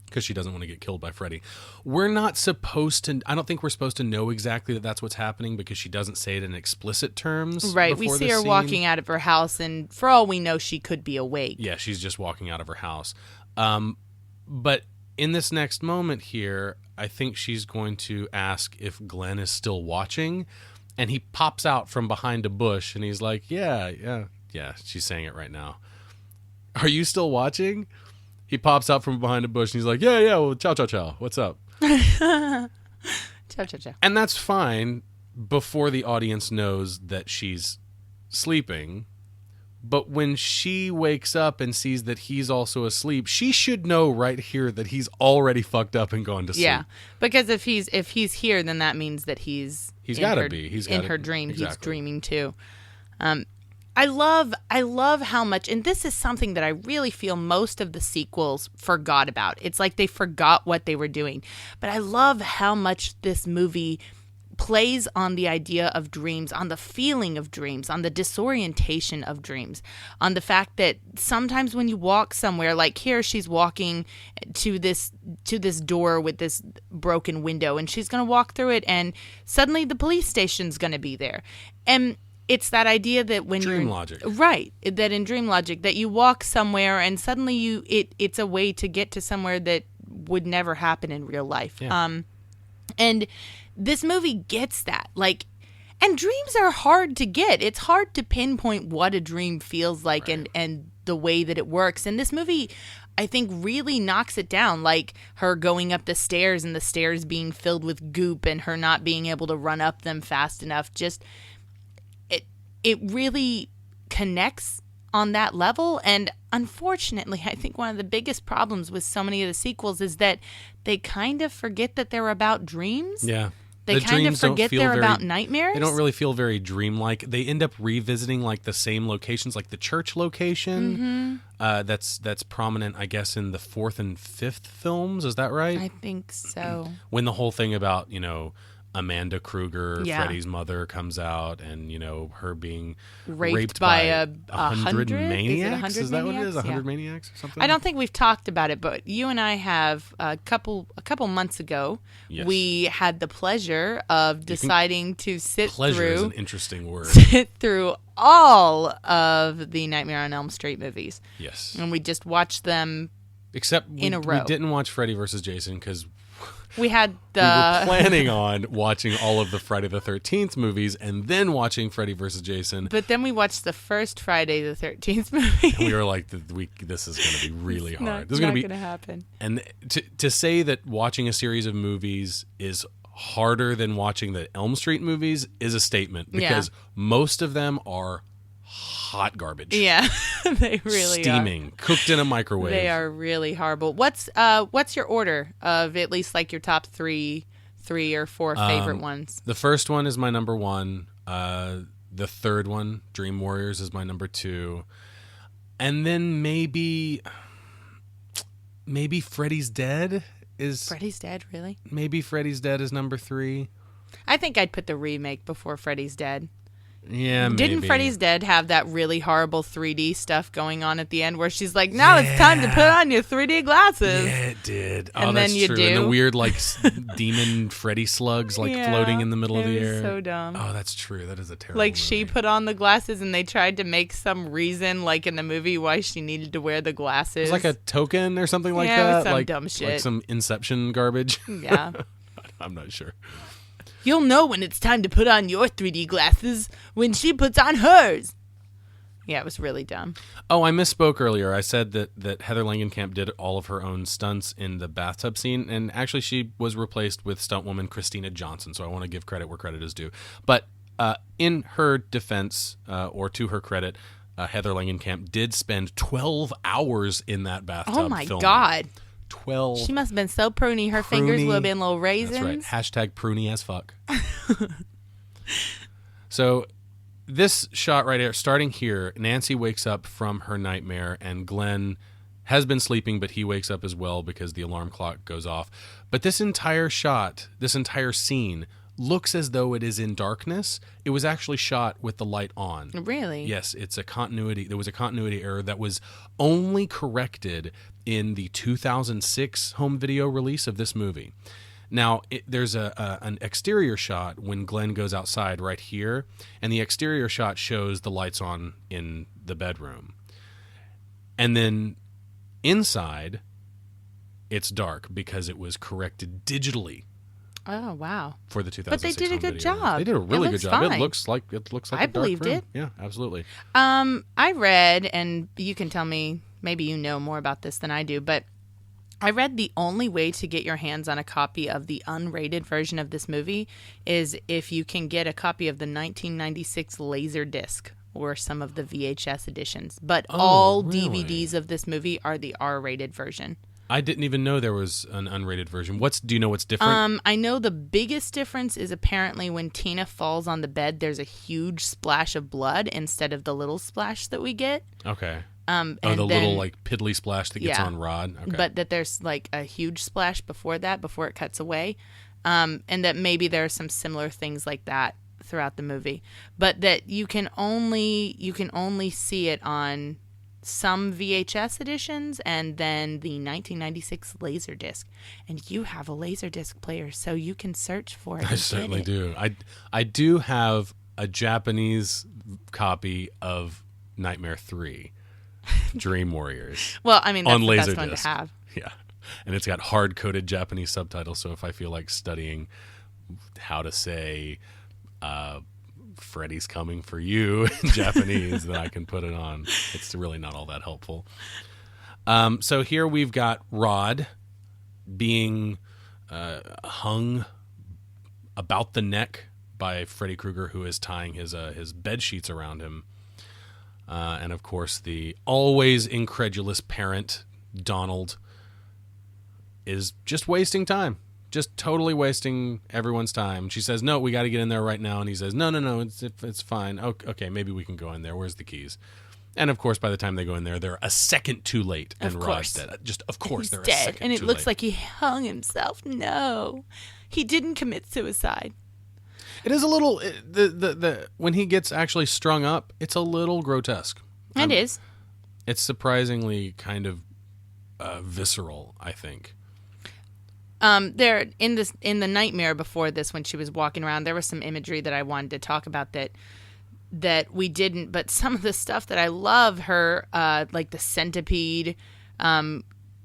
because she doesn't want to get killed by Freddy. We're not supposed to, I don't think we're supposed to know exactly that that's what's happening, because she doesn't say it in explicit terms. Right. We before see this her scene. walking out of her house, and for all we know, she could be awake. Yeah, she's just walking out of her house. But in this next moment here, I think she's going to ask if Glenn is still watching, and he pops out from behind a bush, and he's like, yeah, she's saying it right now. Are you still watching? He pops out from behind a bush, and he's like, yeah, well, ciao, what's up? Ciao. And that's fine before the audience knows that she's sleeping. But when she wakes up and sees that he's also asleep, she should know right here that he's already fucked up and gone to sleep. Yeah, because if he's here, then that means that he's got to be. He's in gotta, her dream. exactly. He's dreaming too. I love how much, and this is something that I really feel most of the sequels forgot about. It's like they forgot what they were doing. But I love how much this movie plays on the idea of dreams, on the feeling of dreams, on the disorientation of dreams, on the fact that sometimes when you walk somewhere, like here she's walking to this door with this broken window, and she's going to walk through it, and suddenly the police station's going to be there. And it's that idea that when Dream logic. Right, that in dream logic, that you walk somewhere and suddenly it's a way to get to somewhere that would never happen in real life. Yeah. And this movie gets that. Like, and dreams are hard to get. It's hard to pinpoint what a dream feels like, right. and the way that it works. And this movie, I think, really knocks it down. Like her going up the stairs and the stairs being filled with goop and her not being able to run up them fast enough. Just it really connects on that level. And unfortunately, I think one of the biggest problems with so many of the sequels is that they kind of forget that they're about dreams. Yeah. They The kind of dreams don't forget feel they're very- about nightmares. They don't really feel very dreamlike. They end up revisiting like the same locations, like the church location. That's prominent, I guess, in the fourth and fifth films. Is that right? I think so. When the whole thing about, Amanda Kruger, Yeah. Freddie's mother, comes out, and her being Raped by a 100 maniacs. Is it 100 Is that what it is? maniacs? 100 Yeah. maniacs or something? I don't think we've talked about it, but you and I have a couple months ago. Yes. We had the pleasure of deciding to sit Pleasure is through an interesting word. all of the Nightmare on Elm Street movies, Yes. and we just watched them. Except in a we row. didn't watch Freddy vs. Jason because We had we were the planning on watching all of the Friday the 13th movies and then watching Freddy vs. Jason. but then we watched the first Friday the 13th movie. And we were like, this is going to be really hard. Not, This is going to be. gonna happen. And to say that watching a series of movies is harder than watching the Elm Street movies is a statement because most of them are hot garbage. Yeah, they really steaming, cooked in a microwave. They are really horrible. What's your order of at least like your top three or four favorite ones? The first one is my number one. The third one, Dream Warriors, is my number two. And then maybe Freddy's Dead is... Freddy's Dead, really? Maybe Freddy's Dead is number three. I think I'd put the remake before Freddy's Dead. Yeah, maybe. Didn't Freddy's Dead have that really horrible 3D stuff going on at the end where she's like, now it's time to put on your 3D glasses? Yeah, it did. And that's then you true. do. And the weird, demon Freddy slugs, floating in the middle of the it was air. so dumb. Oh, that's true. That is a terrible Like, movie. she put on the glasses and they tried to make some reason, like in the movie, why she needed to wear the glasses. It was like a token or something like Yeah, it that. was some like, dumb shit. Like some Inception garbage. Yeah. I'm not sure. You'll know when it's time to put on your 3D glasses when she puts on hers. Yeah, it was really dumb. Oh, I misspoke earlier. I said that Heather Langenkamp did all of her own stunts in the bathtub scene, and actually she was replaced with stuntwoman Christina Johnson, so I want to give credit where credit is due. But in her defense, or to her credit, Heather Langenkamp did spend 12 hours in that bathtub Oh my filming. God. 12. She must have been so pruny. Her fingers would have been little raisins. That's right. Pruny as fuck. So this shot right here, starting here, Nancy wakes up from her nightmare and Glenn has been sleeping, but he wakes up as well because the alarm clock goes off. But this entire shot, this entire scene looks as though it is in darkness. It was actually shot with the light on. Really? Yes, it's a continuity. There was a continuity error that was only corrected in the 2006 home video release of this movie. Now, there's an exterior shot when Glenn goes outside right here, and the exterior shot shows the lights on in the bedroom. And then inside, it's dark because it was corrected digitally. Oh, wow. For the 2006 But they did a home good video. job. They did a really It good looks job. fine. It looks like I a dark believed room. it. Yeah, absolutely. I read, and you can tell me, maybe you know more about this than I do, but I read the only way to get your hands on a copy of the unrated version of this movie is if you can get a copy of the 1996 Laserdisc or some of the VHS editions. But all really? DVDs of this movie are the R-rated version. I didn't even know there was an unrated version. Do you know what's different? I know the biggest difference is apparently when Tina falls on the bed, there's a huge splash of blood instead of the little splash that we get. Okay. And little like piddly splash that gets on Rod. Okay. But that there's like a huge splash before it cuts away. And that maybe there are some similar things like that throughout the movie. But that you can only see it on some VHS editions and then the 1996 Laserdisc. And you have a Laserdisc player, so you can search for it. I certainly do. I do have a Japanese copy of Nightmare 3, Dream Warriors. Well, I mean, that's on the best one to Laserdisc. have. Yeah. And it's got hard-coded Japanese subtitles, so if I feel like studying how to say Freddy's coming for you in Japanese, then I can put it on. It's really not all that helpful. So here we've got Rod being hung about the neck by Freddy Krueger, who is tying his bed sheets around him. And, of course, the always incredulous parent, Donald, is just wasting time. Just totally wasting everyone's time. She says, no, we got to get in there right now. And he says, no, it's fine. Okay, maybe we can go in there. Where's the keys? And, of course, by the time they go in there, they're a second too late. And Rod's dead. Of course, He's they're dead. a second too late. And it looks like he hung himself. No, he didn't commit suicide. It is a little... when he gets actually strung up, it's a little grotesque. It is. It's surprisingly kind of visceral, I think. There in the nightmare before this, when she was walking around, there was some imagery that I wanted to talk about that we didn't. But some of the stuff that I love, her like the centipede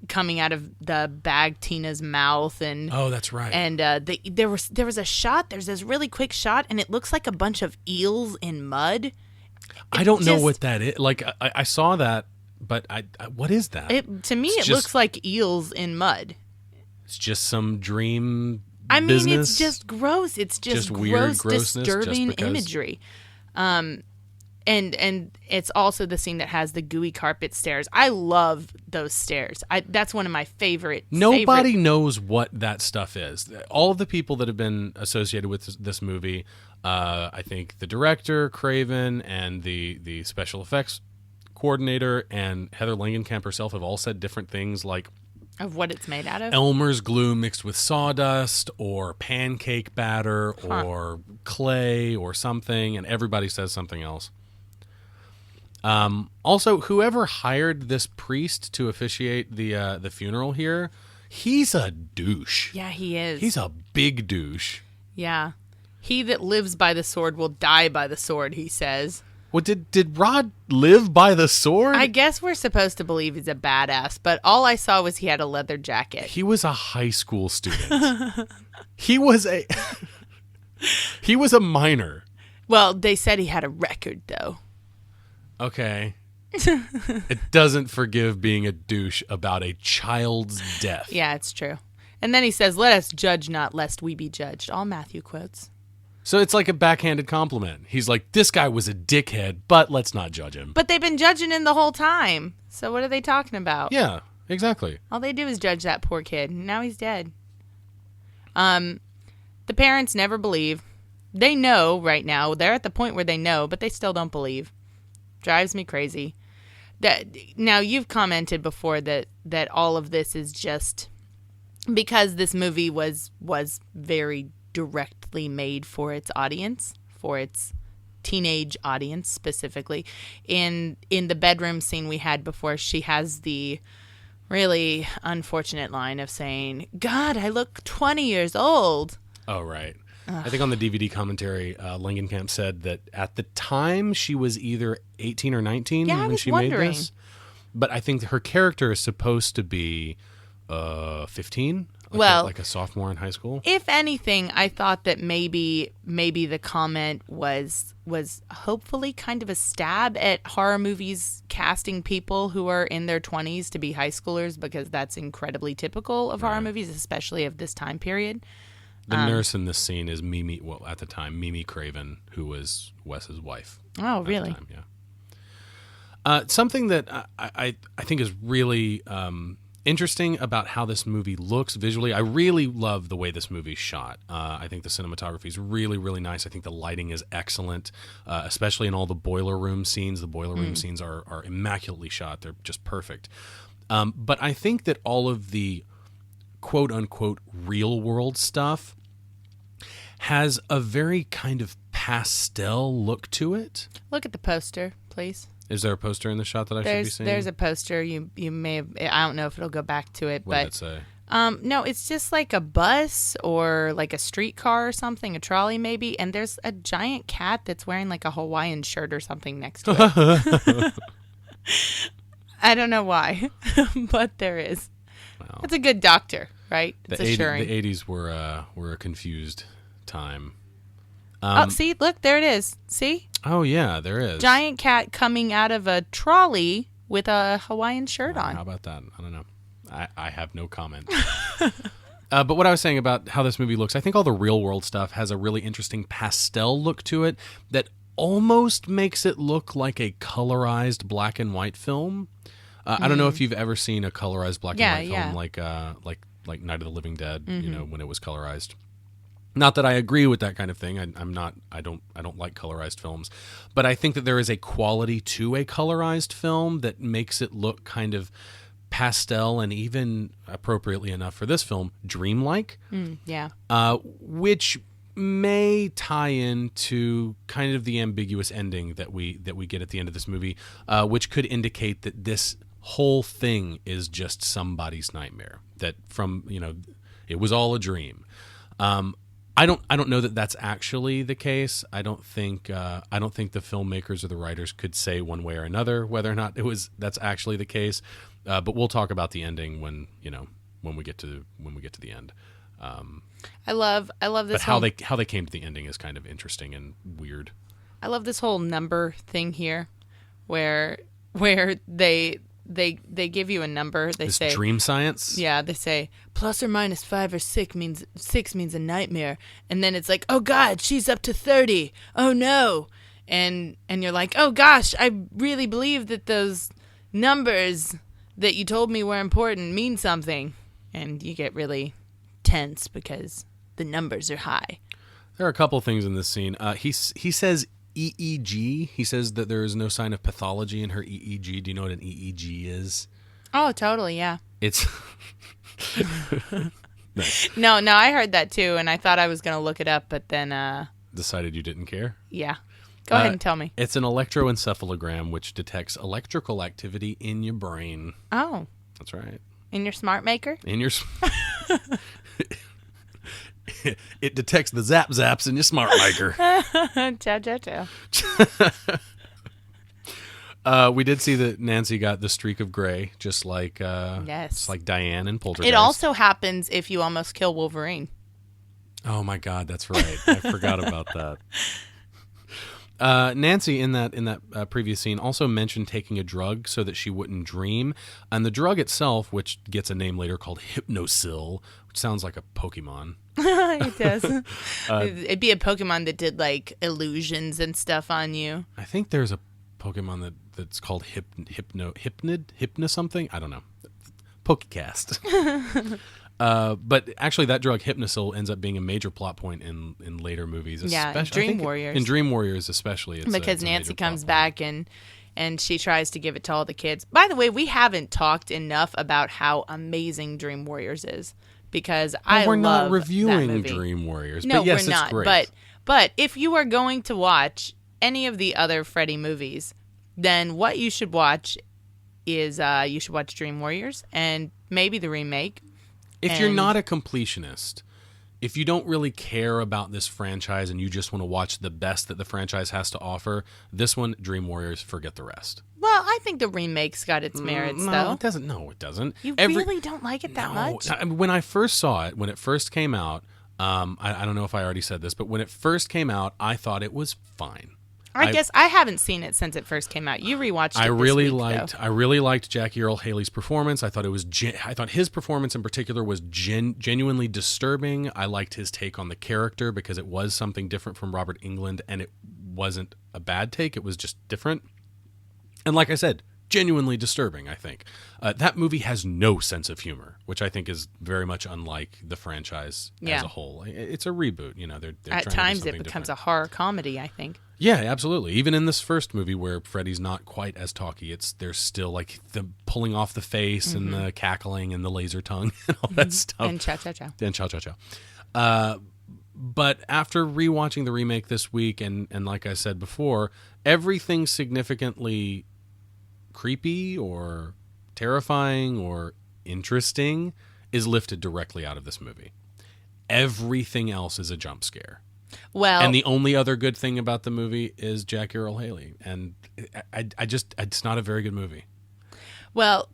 coming out of the bag Tina's mouth, and oh, that's right. And there was a shot. There's this really quick shot, and it looks like a bunch of eels in mud. I don't know what that is. Like I saw that, but I what is that? To me, it looks like eels in mud. It's just some dream mean, business. it's just gross. It's just weird gross, grossness, disturbing just because. imagery. And it's also the scene that has the gooey carpet stairs. I love those stairs. That's one of my favorite. Nobody knows what that stuff is. All of the people that have been associated with this movie, I think the director, Craven, and the special effects coordinator, and Heather Langenkamp herself have all said different things, like of what it's made out of. Elmer's glue mixed with sawdust, or pancake batter, or clay, or something, and everybody says something else. Also, whoever hired this priest to officiate the funeral here, he's a douche. Yeah, he is. He's a big douche. Yeah. He that lives by the sword will die by the sword, he says. Well, did Rod live by the sword? I guess we're supposed to believe he's a badass, but all I saw was he had a leather jacket. He was a high school student. He was a minor. Well, they said he had a record, though. Okay. It doesn't forgive being a douche about a child's death. Yeah, it's true. And then he says, let us judge not, lest we be judged. All Matthew quotes. So it's like a backhanded compliment. He's like, this guy was a dickhead, but let's not judge him. But they've been judging him the whole time. So what are they talking about? Yeah, exactly. All they do is judge that poor kid. And now he's dead. The parents never believe. They know right now. They're at the point where they know, but they still don't believe. Drives me crazy. Now, you've commented before that all of this is just because this movie was very directly made for its audience, for its teenage audience specifically. In the bedroom scene we had before, she has the really unfortunate line of saying, God, I look 20 years old. Oh, right. I think on the DVD commentary, Langenkamp said that at the time she was either 18 or 19 when she made this. But I think her character is supposed to be 15, like a sophomore in high school. If anything, I thought that maybe the comment was hopefully kind of a stab at horror movies casting people who are in their 20s to be high schoolers, because that's incredibly typical of horror movies, especially of this time period. The nurse in this scene is Mimi. Well, at the time, Mimi Craven, who was Wes's wife. Oh, really? At the time, yeah. Something that I think is really interesting about how this movie looks visually. I really love the way this movie's shot. I think the cinematography is really, really nice. I think the lighting is excellent, especially in all the boiler room scenes. The boiler room scenes are immaculately shot. They're just perfect. But I think that all of the quote-unquote real-world stuff has a very kind of pastel look to it. Look at the poster, please. Is there a poster in the shot that I should be seeing? There's a poster. You may have. I don't know if it'll go back to it, What but did it say? no, it's just like a bus or like a streetcar or something, a trolley maybe, and there's a giant cat that's wearing like a Hawaiian shirt or something next to it. I don't know why, but there is. Wow. It's a good doctor, right? It's The assuring. 80s were a confused time. Oh, see, look, there it is. See? Oh, yeah, there is. Giant cat coming out of a trolley with a Hawaiian shirt on. How about that? I don't know. I have no comment. But what I was saying about how this movie looks, I think all the real world stuff has a really interesting pastel look to it that almost makes it look like a colorized black and white film. I don't know if you've ever seen a colorized black and white film like Night of the Living Dead, you know, when it was colorized. Not that I agree with that kind of thing. I don't like colorized films, but I think that there is a quality to a colorized film that makes it look kind of pastel and even appropriately enough for this film, dreamlike. Yeah. Which may tie into kind of the ambiguous ending that we get at the end of this movie, which could indicate that this whole thing is just somebody's nightmare. That it was all a dream. I don't know that that's actually the case. I don't think the filmmakers or the writers could say one way or another whether or not that's actually the case. But we'll talk about the ending when we get to the end. I love this. But how they came to the ending is kind of interesting and weird. I love this whole number thing here, where they give you a number. They This say dream science. Yeah, they say plus or minus 5 or 6 means a nightmare, and then it's like, oh God, she's up to 30. Oh no, and you're like, oh gosh, I really believe that those numbers that you told me were important mean something, and you get really tense because the numbers are high. There are a couple things in this scene. He says EEG. He says that there is no sign of pathology in her EEG. Do you know what an EEG is? Oh, totally, yeah. It's No, I heard that too, and I thought I was going to look it up, but then decided you didn't care. Yeah. Go ahead and tell me. It's an electroencephalogram which detects electrical activity in your brain. Oh. That's right. In your smart maker? In your it detects the zaps in your smart maker. Ciao. We did see that Nancy got the streak of gray, just like just like Diane in Poltergeist. It also happens if you almost kill Wolverine. Oh my God, that's right. I forgot about that. Nancy in that previous scene also mentioned taking a drug so that she wouldn't dream, and the drug itself, which gets a name later called Hypnosil, which sounds like a Pokemon. It does. It'd be a Pokemon that did like illusions and stuff on you. I think there's a Pokemon that's called Hypno something. I don't know. Pokecast. But actually, that drug Hypnosil ends up being a major plot point in later movies. Dream Warriors. In Dream Warriors, especially, because Nancy comes back and she tries to give it to all the kids. By the way, we haven't talked enough about how amazing Dream Warriors is, because we're not love reviewing that movie. Dream Warriors. No, but yes, we're not. It's great. But if you are going to watch any of the other Freddy movies, then what you should watch is you should watch Dream Warriors and maybe the remake. If you're not a completionist, if you don't really care about this franchise and you just want to watch the best that the franchise has to offer, this one, Dream Warriors, forget the rest. Well, I think the remake's got its merits, though. It doesn't. No, it doesn't. You really don't like it that much? When I first saw it, when it first came out, I don't know if I already said this, but when it first came out, I thought it was fine. I guess I haven't seen it since it first came out. You rewatched it. I really though. liked Jackie Earle Haley's performance. I thought I thought his performance in particular was genuinely disturbing. I liked his take on the character because it was something different from Robert Englund, and it wasn't a bad take. It was just different. And like I said, genuinely disturbing, I think. That movie has no sense of humor, which I think is very much unlike the franchise as a whole. It's a reboot. You know, they're At trying times to do it becomes different. a horror comedy, I think. Yeah, absolutely. Even in this first movie where Freddy's not quite as talky, there's still like the pulling off the face and the cackling and the laser tongue and all that stuff. And cha-cha-cha. And cha-cha-cha. But after rewatching the remake this week, and like I said before, everything significantly creepy or terrifying or interesting is lifted directly out of this movie. Everything else is a jump scare. Well, And the only other good thing about the movie is Jackie Earle Haley. And it's not a very good movie. Well,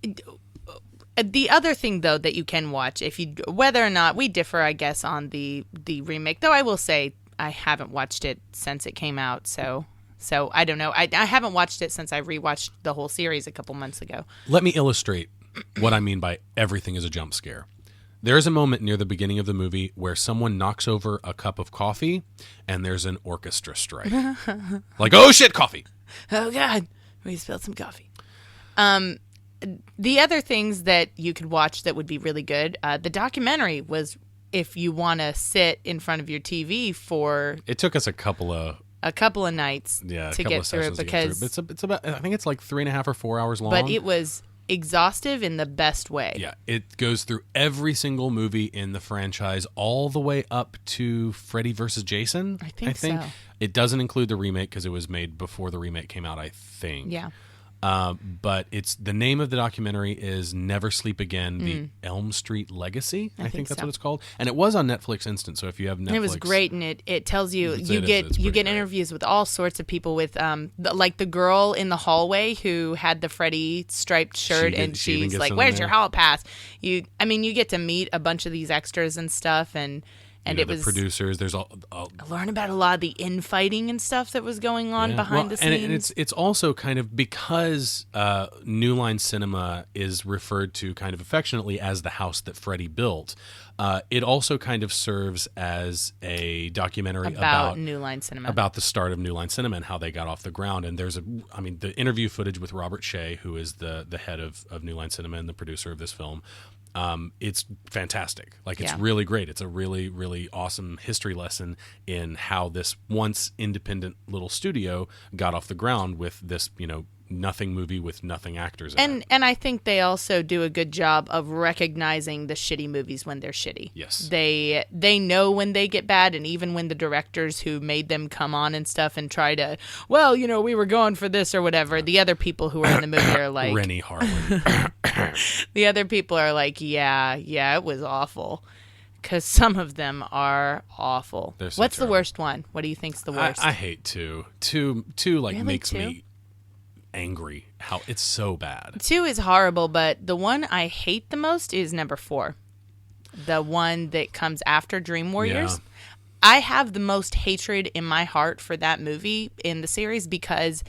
the other thing, though, that you can watch, whether or not we differ, I guess, on the remake, though I will say I haven't watched it since it came out, so I don't know. I haven't watched it since I rewatched the whole series a couple months ago. Let me illustrate what I mean by everything is a jump scare. There is a moment near the beginning of the movie where someone knocks over a cup of coffee and there's an orchestra strike. Like, oh shit, coffee. Oh, God, we spilled some coffee. The other things that you could watch that would be really good, the documentary was, if you want to sit in front of your TV for It took us a couple of nights to get through it because it's about, I think it's like 3.5 or 4 hours long. But it was exhaustive in the best way. Yeah, it goes through every single movie in the franchise all the way up to Freddy versus Jason. I think so. It doesn't include the remake because it was made before the remake came out, I think. Yeah. But it's the name of the documentary is Never Sleep Again, the Elm Street Legacy. I think that's so. what it's called. And it was on Netflix Instant, so if you have Netflix. And it was great, and it tells you It's you pretty get great. interviews with all sorts of people with like the girl in the hallway who had the Freddy striped shirt, and she even she's gets like, in "Where's there. your hall pass?" You get to meet a bunch of these extras and stuff, and it the was producers. There's all learn about a lot of the infighting and stuff that was going on behind the scenes. And it's also kind of because New Line Cinema is referred to kind of affectionately as the house that Freddy built. It also kind of serves as a documentary about New Line Cinema, about the start of New Line Cinema and how they got off the ground. And there's the interview footage with Robert Shea, who is the head of New Line Cinema and the producer of this film. It's fantastic. Like, it's really great. It's a really, really awesome history lesson in how this once independent little studio got off the ground with this, nothing movie with nothing actors in it. And I think they also do a good job of recognizing the shitty movies when they're shitty. Yes. They know when they get bad, and even when the directors who made them come on and stuff and try to, we were going for this or whatever, the other people who are in the movie are like... Rennie Harlan. The other people are like, yeah, it was awful. Because some of them are awful. They're so What's terrible. the worst one? What do you think's the worst? I hate two. Two Really, makes two? me angry. How it's so bad. 2 is horrible, but the one I hate the most is number 4. The one that comes after Dream Warriors. Yeah. I have the most hatred in my heart for that movie in the series because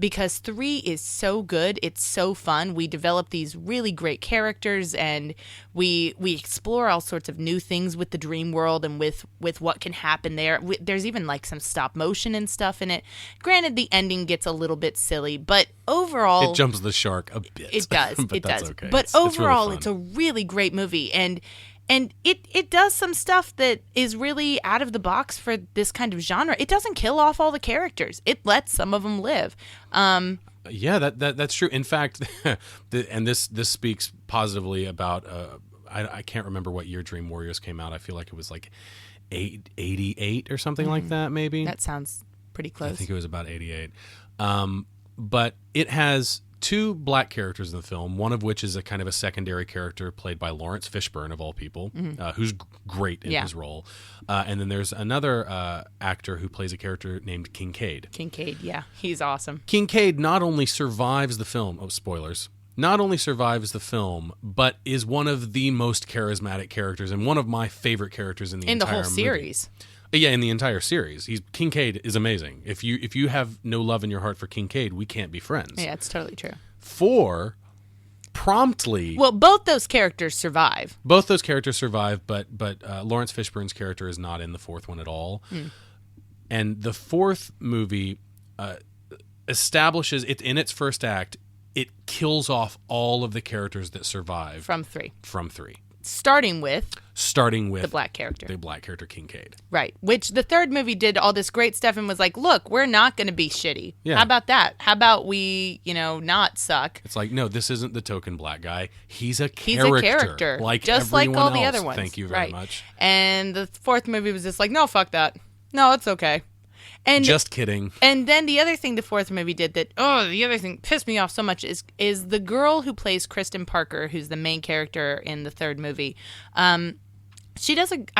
3 is so good. It's so fun. We develop these really great characters, and we explore all sorts of new things with the dream world and with what can happen there. There's even like some stop motion and stuff in it. Granted, the ending gets a little bit silly, but overall... It jumps the shark a bit. It does. But it that's does. okay. But It's really overall, fun. it's a really great movie, and it does some stuff that is really out of the box for this kind of genre. It doesn't kill off all the characters. It lets some of them live. Yeah, that's true. In fact, and this speaks positively about. I can't remember what year Dream Warriors came out. I feel like it was like 88 or something like that, maybe. That sounds pretty close. I think it was about 88. But it has 2 black characters in the film, one of which is a kind of a secondary character played by Lawrence Fishburne, of all people, who's great in his role. And then there's another actor who plays a character named Kincaid. Kincaid, yeah. He's awesome. Kincaid not only survives the film, spoilers, not only survives the film, but is one of the most charismatic characters and one of my favorite characters in the entire whole movie. series. Yeah, in the entire series, Kincaid is amazing. If you have no love in your heart for Kincaid, we can't be friends. Yeah, it's totally true. 4 promptly. Well, both those characters survive. Both those characters survive, but Lawrence Fishburne's character is not in the 4th one at all. And the 4th movie establishes it in its first act. It kills off all of the characters that survive From 3. Starting with the black character. The black character Kincaid. Right. Which the 3rd movie did all this great stuff and was like, look, we're not going to be shitty. Yeah. How about that? How about we, not suck? It's like, no, this isn't the token black guy. He's a He's character. a character. Like just like everyone all the else. other ones. Thank you very much. And the 4th movie was just like, no, fuck that. No, it's okay. And just kidding. And then the other thing the 4th movie did the other thing pissed me off so much is the girl who plays Kristen Parker, who's the main character in the 3rd movie. I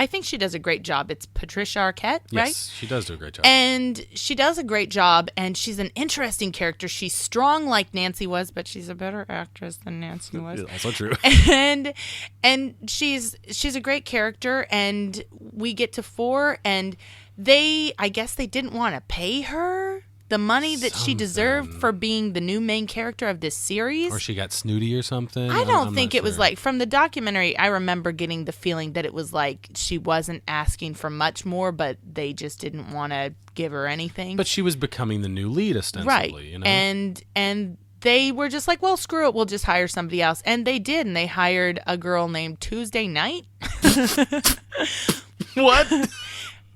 think she does a great job. It's Patricia Arquette, right? Yes, she does do a great job. And she does a great job, and she's an interesting character. She's strong like Nancy was, but she's a better actress than Nancy was. Also true. And she's a great character, and we get to 4, and I guess they didn't want to pay her the money that she deserved for being the new main character of this series. Or she got snooty or something. I don't think it was like, from the documentary, I remember getting the feeling that it was like she wasn't asking for much more, but they just didn't want to give her anything. But she was becoming the new lead, ostensibly. Right. And they were just like, well, screw it, we'll just hire somebody else. And they did, and they hired a girl named Tuesday Night. What?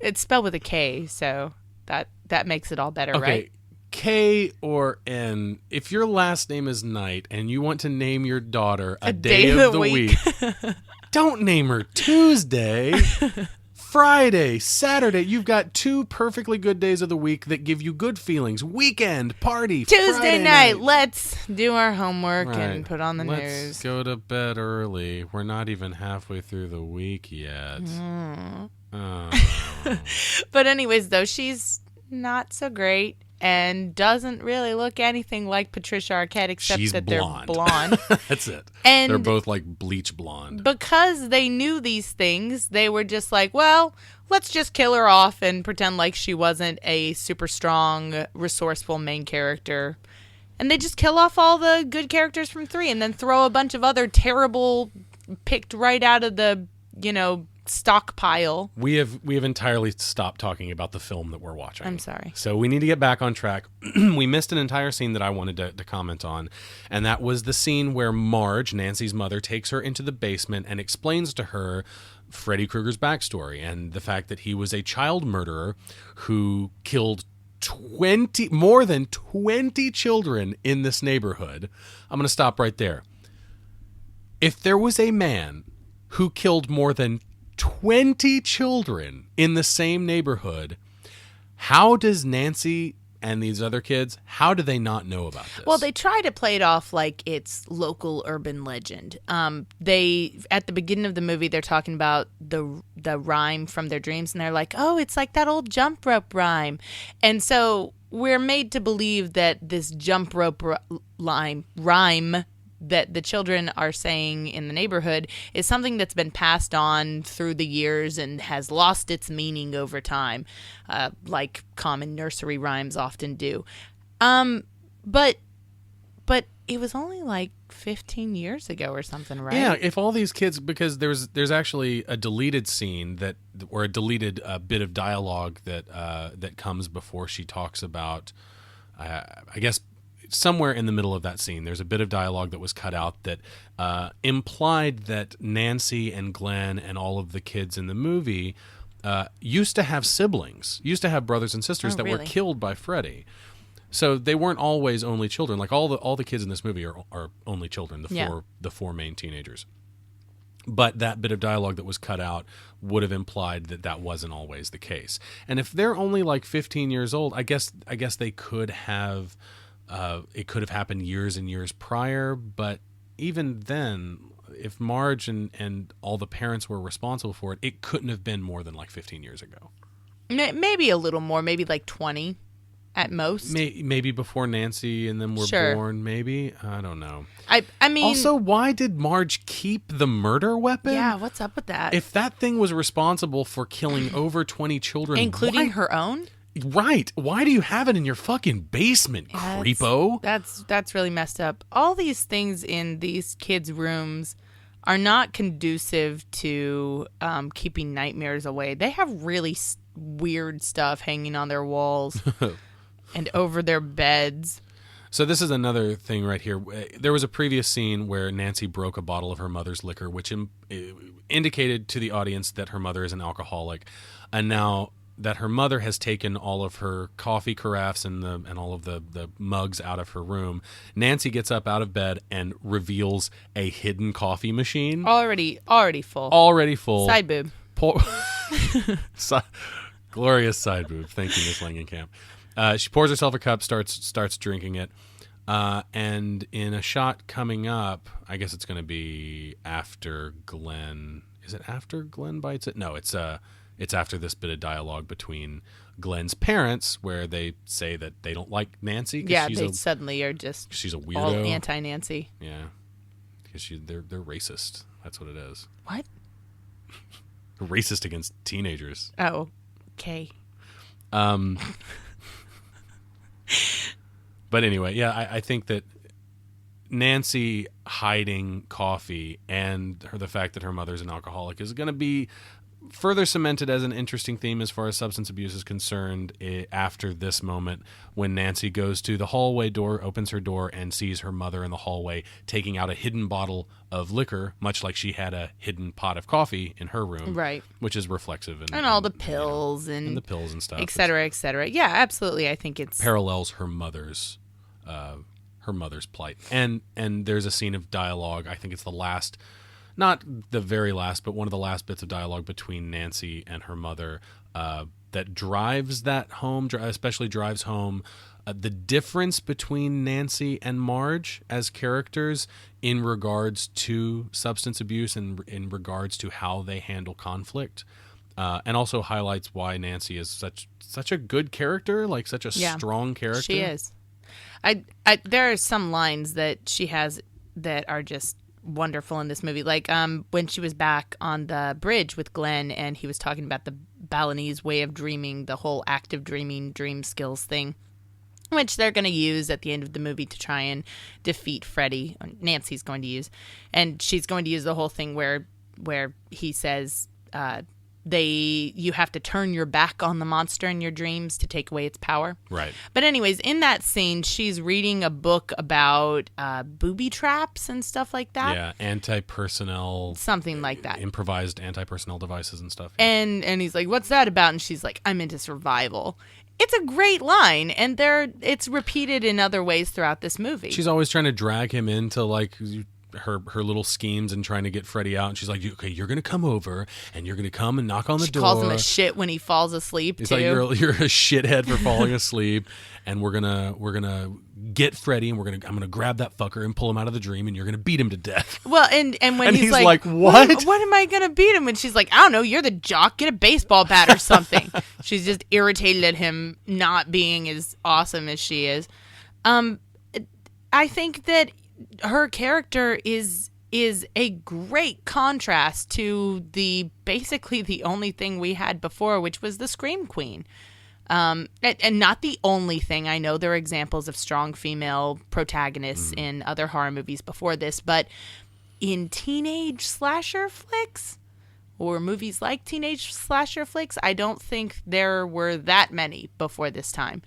It's spelled with a K, so that makes it all better, okay. right? K or N. If your last name is Knight and you want to name your daughter a day of the week, don't name her Tuesday, Friday, Saturday. You've got 2 perfectly good days of the week that give you good feelings. Weekend, party, Tuesday Friday night. Let's do our homework right. and put on the Let's news. go to bed early. We're not even halfway through the week yet. But anyways, though, she's not so great and doesn't really look anything like Patricia Arquette, except She's that blonde. they're blonde. That's it. And they're both like bleach blonde. Because they knew these things, they were just like, well, let's just kill her off and pretend like she wasn't a super strong, resourceful main character. And they just kill off all the good characters from 3 and then throw a bunch of other terrible, picked right out of the, stockpile. We have entirely stopped talking about the film that we're watching. I'm sorry. So we need to get back on track. We missed an entire scene that I wanted to comment on, and that was the scene where Marge, Nancy's mother, takes her into the basement and explains to her Freddy Krueger's backstory and the fact that he was a child murderer who killed more than 20 children in this neighborhood. I'm going to stop right there. If there was a man who killed more than 20 children in the same neighborhood, how does Nancy and these other kids, how do they not know about this? Well, they try to play it off like it's local urban legend. They, at the beginning of the movie, they're talking about the rhyme from their dreams, and they're like, oh, it's like that old jump rope rhyme. And so we're made to believe that this jump rope rhyme that the children are saying in the neighborhood is something that's been passed on through the years and has lost its meaning over time, like common nursery rhymes often do. But it was only like 15 years ago or something, right? Yeah, if all these kids, because there's actually a deleted scene or a deleted bit of dialogue that comes before she talks about, I guess, somewhere in the middle of that scene, there's a bit of dialogue that was cut out that implied that Nancy and Glenn and all of the kids in the movie used to have siblings, used to have brothers and sisters that were killed by Freddy. So they weren't always only children. Like all the kids in this movie are only children, the four main teenagers. But that bit of dialogue that was cut out would have implied that wasn't always the case. And if they're only like 15 years old, I guess they could have. It could have happened years and years prior, but even then, if Marge and all the parents were responsible for it, it couldn't have been more than like 15 years ago. Maybe a little more, maybe like 20. at most. Maybe before Nancy and them were Sure. born, maybe. I don't know. I mean... Also, why did Marge keep the murder weapon? Yeah, what's up with that? If that thing was responsible for killing over 20 children... Including her own? Right. Why do you have it in your fucking basement, creepo? That's really messed up. All these things in these kids' rooms are not conducive to keeping nightmares away. They have really weird stuff hanging on their walls and over their beds. So this is another thing right here. There was a previous scene where Nancy broke a bottle of her mother's liquor, which indicated to the audience that her mother is an alcoholic. And now that her mother has taken all of her coffee carafes and all of the mugs out of her room, Nancy gets up out of bed and reveals a hidden coffee machine. Already full. Already full. Side boob. Glorious side boob. Thank you, Miss Langenkamp. She pours herself a cup, starts drinking it, and in a shot coming up, I guess it's going to be after Glenn. Is it after Glenn bites it? No, it's after this bit of dialogue between Glenn's parents, where they say that they don't like Nancy. Yeah, they suddenly are just she's a weirdo, all anti-Nancy. Yeah, because they're racist. That's what it is. What? Racist against teenagers. Oh, okay. But anyway, yeah, I think that Nancy hiding coffee and the fact that her mother's an alcoholic is going to be further cemented as an interesting theme as far as substance abuse is concerned after this moment when Nancy goes to the hallway door, opens her door, and sees her mother in the hallway taking out a hidden bottle of liquor, much like she had a hidden pot of coffee in her room. Right. Which is reflexive. And all the pills and the pills and stuff. Et cetera, et cetera. Yeah, absolutely. I think it's... parallels her mother's plight. And there's a scene of dialogue. I think it's the last... not the very last, but one of the last bits of dialogue between Nancy and her mother that drives that home, especially drives home the difference between Nancy and Marge as characters in regards to substance abuse and in regards to how they handle conflict, and also highlights why Nancy is such a good character, like such a strong character. She is. There are some lines that she has that are just wonderful in this movie, like when she was back on the bridge with Glenn and he was talking about the Balinese way of dreaming, the whole active dreaming, dream skills thing, which they're going to use at the end of the movie to try and defeat Freddy. Nancy's going to use, and she's going to use the whole thing where he says you have to turn your back on the monster in your dreams to take away its power. Right. But anyways, in that scene, she's reading a book about booby traps and stuff like that. Yeah, anti-personnel. Something like that. Improvised anti-personnel devices and stuff. Yeah. And he's like, what's that about? And she's like, I'm into survival. It's a great line, and it's repeated in other ways throughout this movie. She's always trying to drag him into, like... her little schemes and trying to get Freddy out, and she's like, okay, you're gonna come over and you're gonna come and knock on the door. She calls him a shit when he falls asleep. It's too. like you're a shithead for falling asleep, and we're gonna get Freddy, and I'm gonna grab that fucker and pull him out of the dream, and you're gonna beat him to death. Well, and when and he's like what am I gonna beat him? And she's like, I don't know, you're the jock, get a baseball bat or something. She's just irritated at him not being as awesome as she is. I think that her character is a great contrast to basically the only thing we had before, which was the Scream Queen. And not the only thing. I know there are examples of strong female protagonists in other horror movies before this, but in teenage slasher flicks or movies like teenage slasher flicks, I don't think there were that many before this time.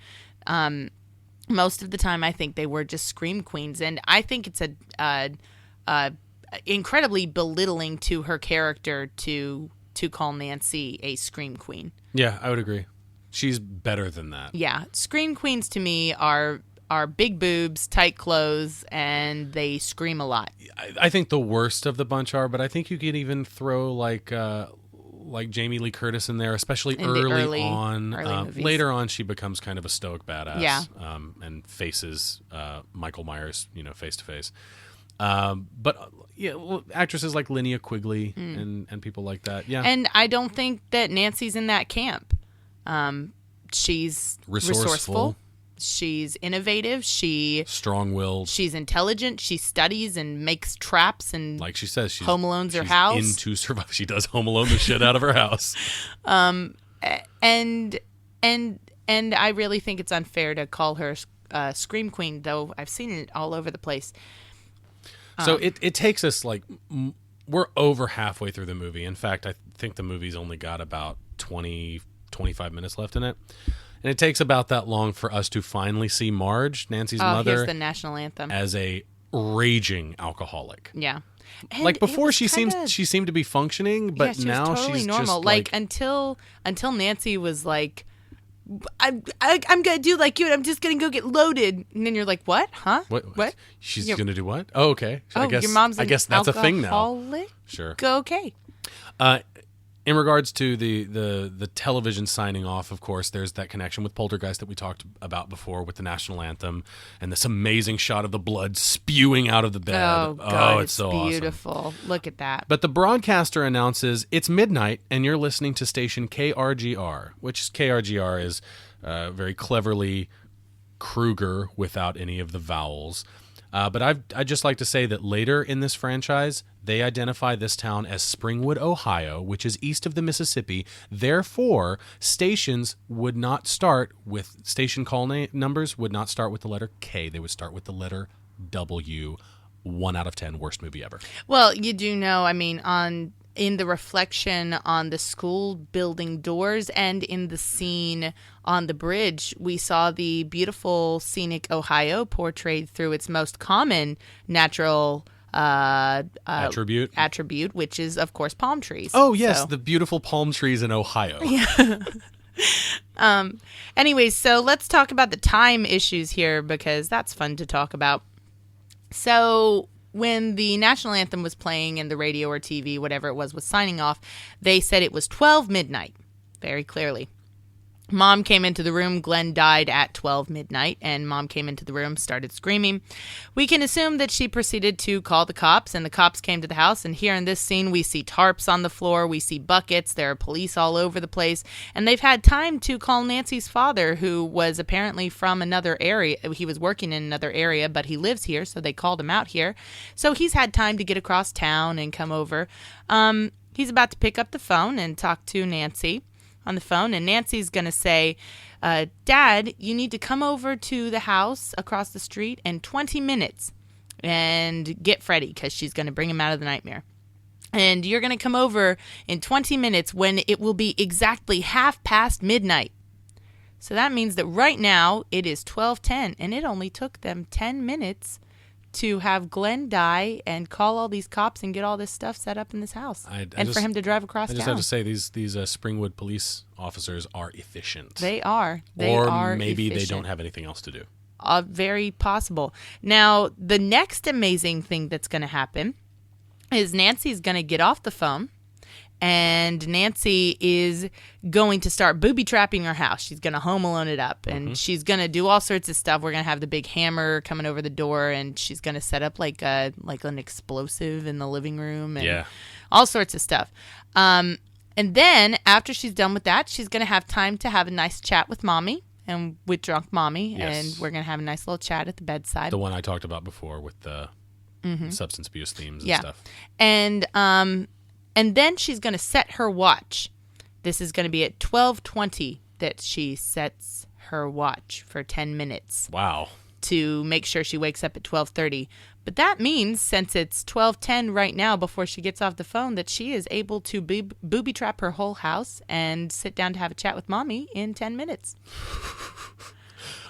Most of the time, I think they were just Scream Queens, and I think it's a incredibly belittling to her character to call Nancy a Scream Queen. Yeah, I would agree. She's better than that. Yeah, Scream Queens to me are big boobs, tight clothes, and they scream a lot. I think the worst of the bunch are, but I think you could even throw like Jamie Lee Curtis in there, especially early on. Later on, she becomes kind of a stoic badass. Yeah. And faces Michael Myers, face to face. But actresses like Linnea Quigley and people like that. Yeah. And I don't think that Nancy's in that camp. She's resourceful. She's innovative. Strong-willed. She's intelligent. She studies and makes traps and Like she says, she's Home Alone's her she's house. into survival. She does Home Alone the shit out of her house. And I really think it's unfair to call her Scream Queen, though I've seen it all over the place. So it takes us like we're over halfway through the movie. In fact, I think the movie's only got about 20, 25 minutes left in it. And it takes about that long for us to finally see Marge, Nancy's mother, Here's the national anthem. as a raging alcoholic. Yeah. And Like before, it was she seemed to be functioning, but she was now totally she's normal. just like until Nancy was like, I'm gonna do like you, and I'm just gonna go get loaded. And then you're like, what? Huh? What? She's gonna do what? Oh, okay. Your mom's I guess that's a thing now. alcoholic? Sure. Go okay. In regards to the television signing off, of course, there's that connection with Poltergeist that we talked about before with the national anthem and this amazing shot of the blood spewing out of the bed. Oh God, it's so beautiful. awesome. Look at that. But the broadcaster announces it's midnight and you're listening to station KRGR, which KRGR is very cleverly Kruger without any of the vowels. But I'd just like to say that later in this franchise, they identify this town as Springwood, Ohio, which is east of the Mississippi. Therefore, stations would not start with station call numbers would not start with the letter K. They would start with the letter W. 1 out of 10 worst movie ever. Well, you do know, I mean, in the reflection on the school building doors and in the scene on the bridge, we saw the beautiful scenic Ohio portrayed through its most common natural attribute, which is, of course, palm trees. Oh, yes, the beautiful palm trees in Ohio. Anyways, so let's talk about the time issues here because that's fun to talk about. So when the national anthem was playing and the radio or TV, whatever it was signing off, they said it was 12 midnight, very clearly. Mom came into the room. Glenn died at 12 midnight, and Mom came into the room, started screaming. We can assume that she proceeded to call the cops, and the cops came to the house. And here in this scene, we see tarps on the floor. We see buckets. There are police all over the place. And they've had time to call Nancy's father, who was apparently from another area. He was working in another area, but he lives here, so they called him out here. So he's had time to get across town and come over. He's about to pick up the phone and talk to Nancy on the phone, and Nancy's going to say, Dad, you need to come over to the house across the street in 20 minutes and get Freddie because she's going to bring him out of the nightmare. And you're going to come over in 20 minutes when it will be exactly midnight. So that means that right now it is 12:10, and it only took them 10 minutes to have Glenn die and call all these cops and get all this stuff set up in this house, for him to drive across town. I just have to say these Springwood police officers are efficient. They are. Or maybe they don't have anything else to do. Very possible. Now, the next amazing thing that's going to happen is Nancy's going to get off the phone, and Nancy is going to start booby-trapping her house. She's going to Home Alone it up, and she's going to do all sorts of stuff. We're going to have the big hammer coming over the door, and she's going to set up like an explosive in the living room and all sorts of stuff. And then after she's done with that, she's going to have time to have a nice chat with Mommy and with drunk Mommy, and we're going to have a nice little chat at the bedside. The one I talked about before with the substance abuse themes and stuff. And then she's going to set her watch. This is going to be at 12:20 that she sets her watch for 10 minutes. Wow. To make sure she wakes up at 12:30. But that means, since it's 12:10 right now before she gets off the phone, that she is able to booby trap her whole house and sit down to have a chat with Mommy in 10 minutes.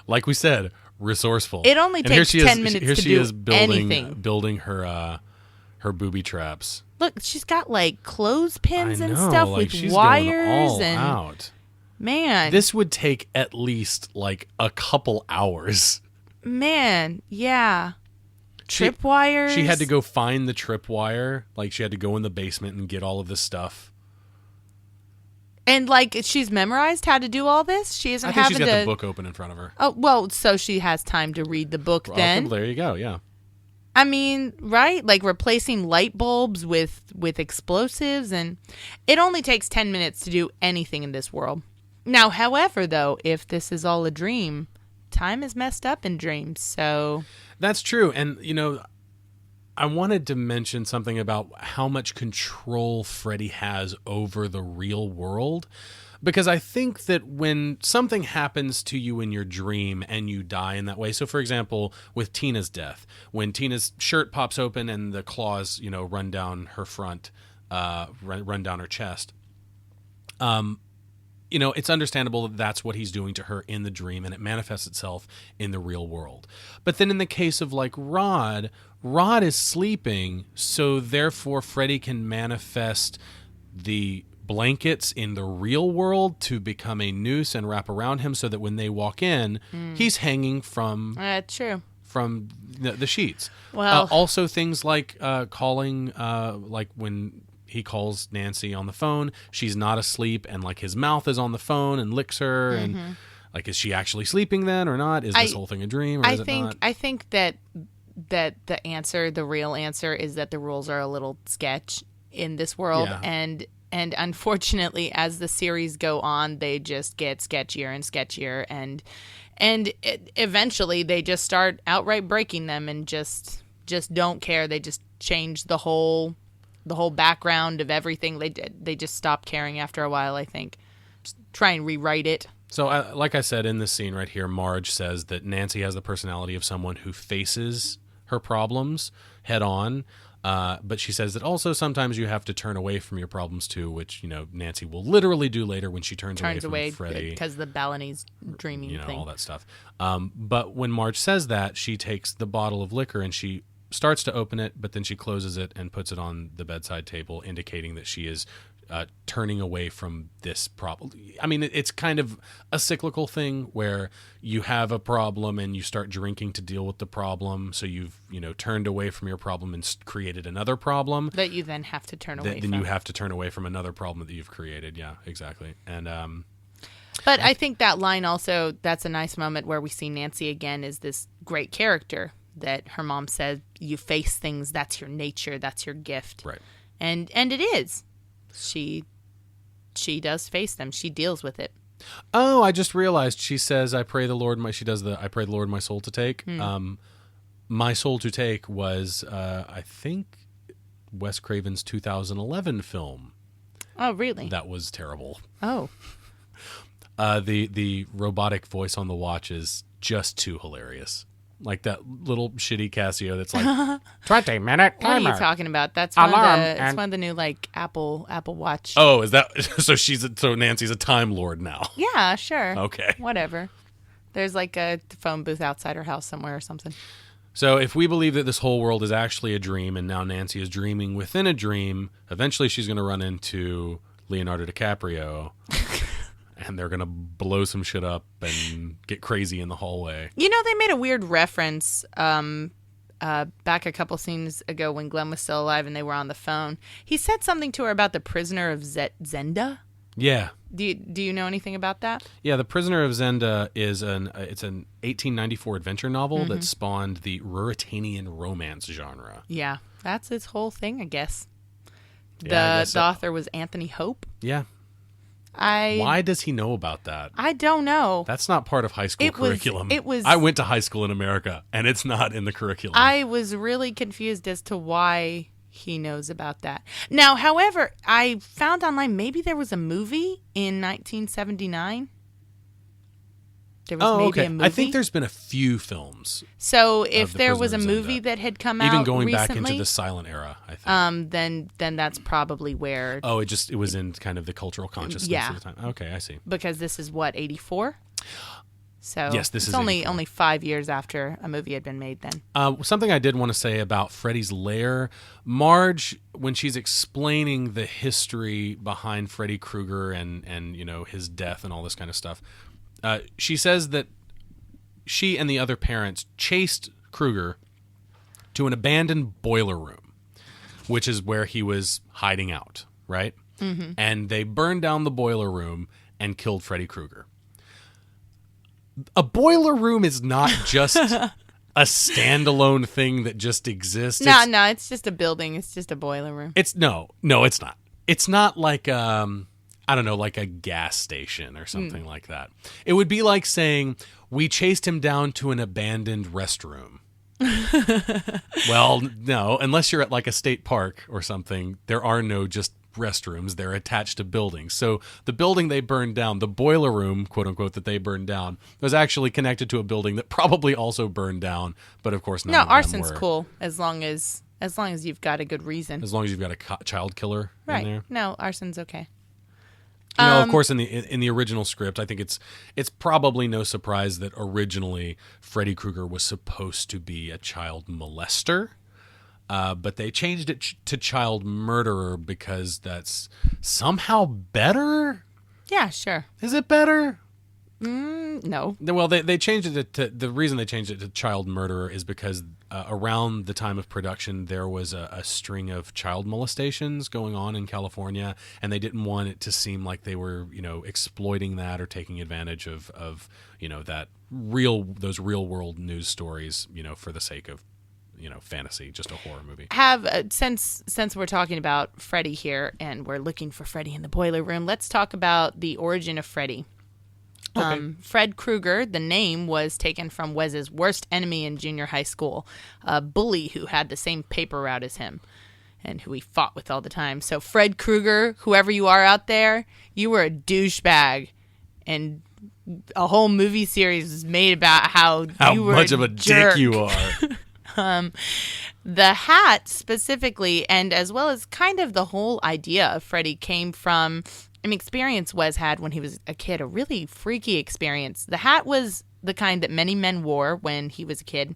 Like we said, resourceful. It only takes 10 minutes to do anything. Here she is building her booby traps. Look, she's got like clothespins and know, stuff like with she's wires going all and out. Man, this would take at least like a couple hours. Man, yeah. Tripwires. She had to go find the tripwire. Like she had to go in the basement and get all of this stuff. And like she's memorized how to do all this. She isn't having to. She's got the book open in front of her. Oh well, so she has time to read the book then. Well, there you go. Yeah. I mean, right? Like replacing light bulbs with explosives, and it only takes 10 minutes to do anything in this world. Now, however, though, if this is all a dream, time is messed up in dreams. So That's true. And, I wanted to mention something about how much control Freddy has over the real world. Because I think that when something happens to you in your dream and you die in that way, so for example, with Tina's death, when Tina's shirt pops open and the claws, run down her front, run down her chest, it's understandable that that's what he's doing to her in the dream, and it manifests itself in the real world. But then in the case of like Rod is sleeping, so therefore Freddy can manifest the blankets in the real world to become a noose and wrap around him so that when they walk in, he's hanging from true. From the sheets. Well, also things like calling, like when he calls Nancy on the phone, she's not asleep, and like his mouth is on the phone and licks her, and like, is she actually sleeping then or not? Is this whole thing a dream or is it not? I think that the real answer is that the rules are a little sketch in this world, and unfortunately, as the series go on, they just get sketchier and sketchier, and eventually they just start outright breaking them and just don't care. They just change the whole background of everything. They just stop caring after a while, I think. Just try and rewrite it. So, like I said in this scene right here, Marge says that Nancy has the personality of someone who faces her problems head on. But she says that also sometimes you have to turn away from your problems too, which, Nancy will literally do later when she turns away from Freddy. Because the Balinese dreaming thing. All that stuff. But when Marge says that, she takes the bottle of liquor and she starts to open it, but then she closes it and puts it on the bedside table, indicating that she is turning away from this problem. I mean, it's kind of a cyclical thing where you have a problem and you start drinking to deal with the problem. So you've, turned away from your problem and created another problem. That you then have to turn away from. Then you have to turn away from another problem that you've created. Yeah, exactly. And but I think that line also, that's a nice moment where we see Nancy again as this great character that her mom said, you face things, that's your nature, that's your gift. Right. And it is. She does face them. She deals with it. Oh, I just realized she says, I pray the Lord my soul to take. My Soul to Take was, I think, Wes Craven's 2011 film. Oh, really? That was terrible. Oh. The robotic voice on the watch is just too hilarious. Like that little shitty Casio that's like 20-minute timer. What are you talking about? That's one of the new like Apple Watch. Oh, is that so Nancy's a Time Lord now? Yeah, sure. Okay. Whatever. There's like a phone booth outside her house somewhere or something. So if we believe that this whole world is actually a dream and now Nancy is dreaming within a dream, eventually she's going to run into Leonardo DiCaprio. And they're going to blow some shit up and get crazy in the hallway. They made a weird reference back a couple scenes ago when Glenn was still alive and they were on the phone. He said something to her about the Prisoner of Zenda. Yeah. Do you know anything about that? Yeah, the Prisoner of Zenda is an 1894 adventure novel that spawned the Ruritanian romance genre. Yeah, that's its whole thing, I guess. Yeah, the author was Anthony Hope. Yeah. Why does he know about that? I don't know. That's not part of high school curriculum. It was. I went to high school in America, and it's not in the curriculum. I was really confused as to why he knows about that. Now, however, I found online maybe there was a movie in 1979. There was maybe a movie. I think there's been a few films. So if there was a movie that had come out even going recently, back into the silent era, I think. Then that's probably where. Oh, it was in kind of the cultural consciousness at the time. Okay, I see. Because this is what, 84? So yes, this is only 5 years after a movie had been made then. Something I did want to say about Freddy's lair, Marge, when she's explaining the history behind Freddy Krueger and his death and all this kind of stuff, she says that she and the other parents chased Krueger to an abandoned boiler room, which is where he was hiding out, right? Mm-hmm. And they burned down the boiler room and killed Freddy Krueger. A boiler room is not just a standalone thing that just exists. No, it's just a building. It's just a boiler room. It's no, it's not. It's not like I don't know, like a gas station or something like that. It would be like saying, We chased him down to an abandoned restroom. Well, no, unless you're at like a state park or something, there are no just restrooms. They're attached to buildings. So the building they burned down, the boiler room, quote unquote, that they burned down, was actually connected to a building that probably also burned down. But of course, none of them arson's were. Cool as long as you've got a good reason. As long as you've got a child killer in there. No, arson's okay. Of course, in the original script, I think it's probably no surprise that originally Freddy Krueger was supposed to be a child molester, but they changed it to child murderer because that's somehow better. Yeah, sure. Is it better? No. Well, they changed it to the reason they changed it to child murderer is because around the time of production there was a string of child molestations going on in California, and they didn't want it to seem like they were exploiting that or taking advantage of those real world news stories for the sake of fantasy, just a horror movie. Since we're talking about Freddy here and we're looking for Freddy in the boiler room, let's talk about the origin of Freddy. Okay. Fred Krueger, the name was taken from Wes's worst enemy in junior high school, a bully who had the same paper route as him and who he fought with all the time. So Fred Krueger, whoever you are out there, you were a douchebag, and a whole movie series was made about how you were much of a jerk. dick you are. The hat specifically, and as well as kind of the whole idea of Freddy, came from an experience Wes had when he was a kid, a really freaky experience. The hat was the kind that many men wore when he was a kid.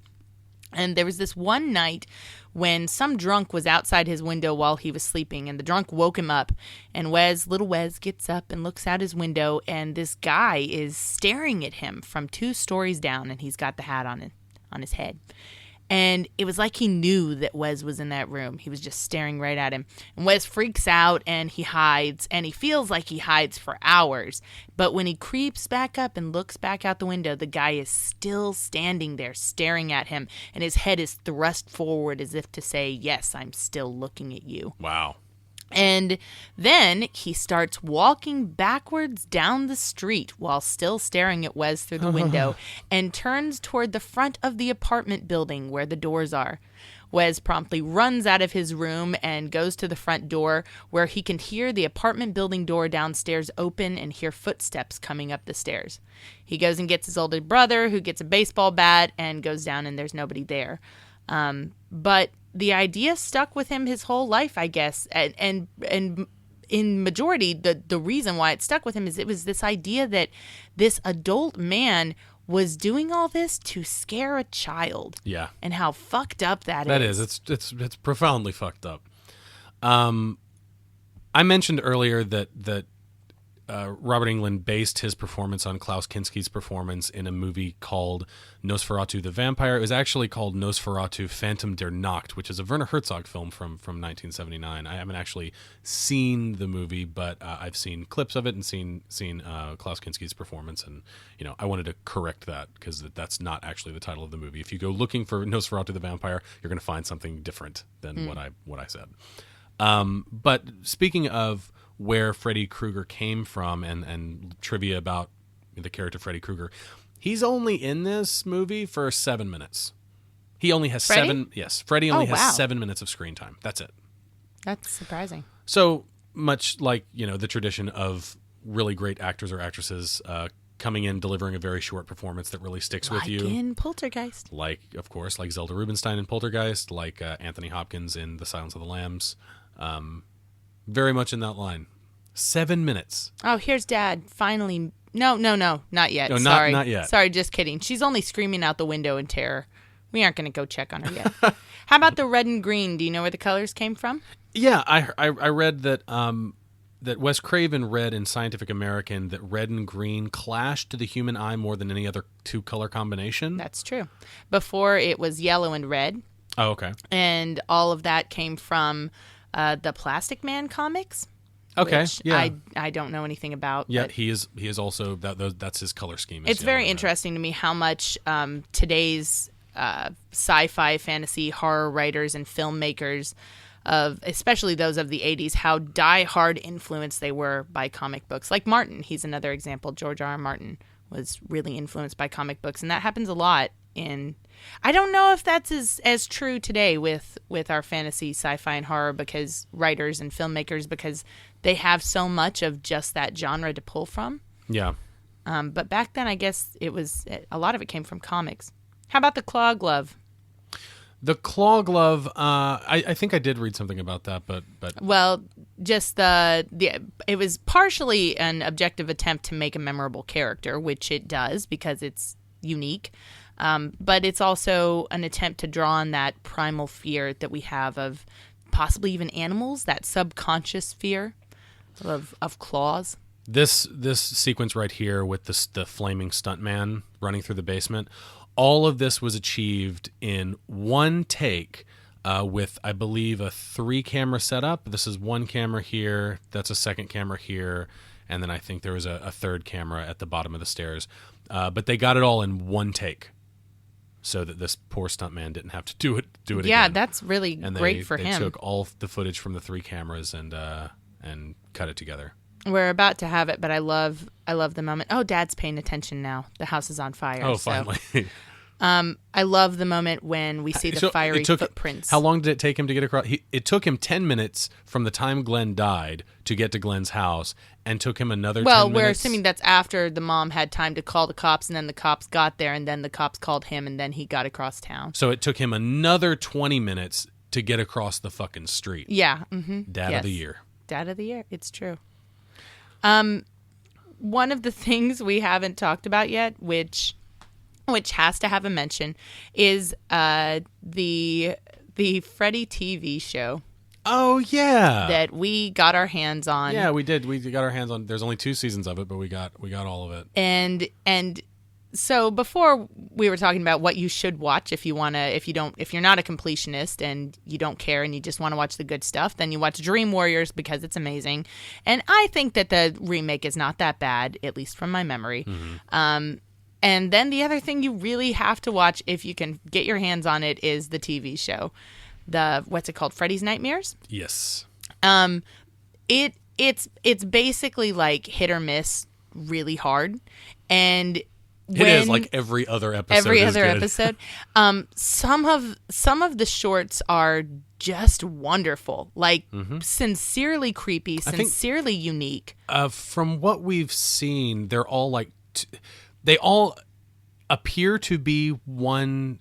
And there was this one night when some drunk was outside his window while he was sleeping, and the drunk woke him up. And little Wes gets up and looks out his window, and this guy is staring at him from 2 stories down, and he's got the hat on his head. And it was like he knew that Wes was in that room. He was just staring right at him. And Wes freaks out and he hides. And he feels like he hides for hours. But when he creeps back up and looks back out the window, the guy is still standing there staring at him. And his head is thrust forward as if to say, yes, I'm still looking at you. Wow. And then he starts walking backwards down the street while still staring at Wes through the window and turns toward the front of the apartment building where the doors are. Wes promptly runs out of his room and goes to the front door where he can hear the apartment building door downstairs open and hear footsteps coming up the stairs. He goes and gets his older brother, who gets a baseball bat, and goes down, and there's nobody there. But the idea stuck with him his whole life, I guess. And in majority, the reason why it stuck with him is it was this idea that this adult man was doing all this to scare a child. Yeah. And how fucked up that is. It's profoundly fucked up. I mentioned earlier that Robert Englund based his performance on Klaus Kinski's performance in a movie called Nosferatu the Vampire. It was actually called Nosferatu Phantom der Nacht, which is a Werner Herzog film from 1979. I haven't actually seen the movie, but I've seen clips of it and seen Klaus Kinski's performance, and I wanted to correct that because that's not actually the title of the movie. If you go looking for Nosferatu the Vampire, you're going to find something different than what I said. But speaking of where Freddy Krueger came from and trivia about the character Freddy Krueger, he's only in this movie for 7 minutes. He only has Freddy? Freddy only has wow. 7 minutes of screen time. That's it. That's surprising. So much like, the tradition of really great actors or actresses coming in, delivering a very short performance that really sticks with you. Like in Poltergeist. Like Zelda Rubinstein in Poltergeist, like Anthony Hopkins in The Silence of the Lambs. Very much in that line. 7 minutes. Oh, here's Dad. Finally. No, not yet. No, Sorry. not yet. Sorry, just kidding. She's only screaming out the window in terror. We aren't going to go check on her yet. How about the red and green? Do you know where the colors came from? Yeah, I read that that Wes Craven read in Scientific American that red and green clash to the human eye more than any other 2-color combination. That's true. Before it was yellow and red. Oh, okay. And all of that came from the Plastic Man comics. Okay, which yeah. I don't know anything about. Yeah, but he is also that's his color scheme. It's very interesting to me how much today's sci-fi, fantasy, horror writers and filmmakers, especially those of the 80s, how die-hard influenced they were by comic books. Like Martin, he's another example. George R. R. Martin was really influenced by comic books, and that happens a lot in. I don't know if that's as true today with our fantasy, sci-fi, and horror because writers and filmmakers because they have so much of just that genre to pull from. Yeah. But back then, I guess a lot of it came from comics. How about the claw glove? The claw glove, I think I did read something about that, but Well, just it was partially an objective attempt to make a memorable character, which it does because it's unique. But it's also an attempt to draw on that primal fear that we have of possibly even animals, that subconscious fear of claws. This sequence right here with the flaming stuntman running through the basement, all of this was achieved in one take with, I believe, a 3-camera setup. This is one camera here, that's a second camera here, and then I think there was a third camera at the bottom of the stairs. But they got it all in one take, so that this poor stuntman didn't have to do it again. Yeah, that's really great for him. him. They took all the footage from the 3 cameras and cut it together. We're about to have it, but I love the moment. Oh, Dad's paying attention now. The house is on fire. Oh, so. finally. I love the moment when we see the fiery footprints. How long did it take him to get across? It took him 10 minutes from the time Glenn died to get to Glenn's house, and took him another 10 minutes. Well, we're assuming that's after the mom had time to call the cops, and then the cops got there, and then the cops called him, and then he got across town. So it took him another 20 minutes to get across the fucking street. Yeah. Mm-hmm. Dad of the year. Dad of the year. It's true. One of the things we haven't talked about yet, which has to have a mention, is the Freddy TV show. Oh yeah, that we got our hands on. Yeah, we did. We got our hands on. There's only 2 seasons of it, but we got all of it. And so before we were talking about what you should watch if you're not a completionist and you don't care and you just want to watch the good stuff, then you watch Dream Warriors because it's amazing. And I think that the remake is not that bad, at least from my memory. Mm-hmm. And then the other thing you really have to watch if you can get your hands on it is the TV show. What's it called? Freddy's Nightmares? Yes. It's basically like hit or miss really hard. And it is like every other episode. Some of the shorts are just wonderful, like sincerely creepy, sincerely unique. From what we've seen, they're all like they all appear to be one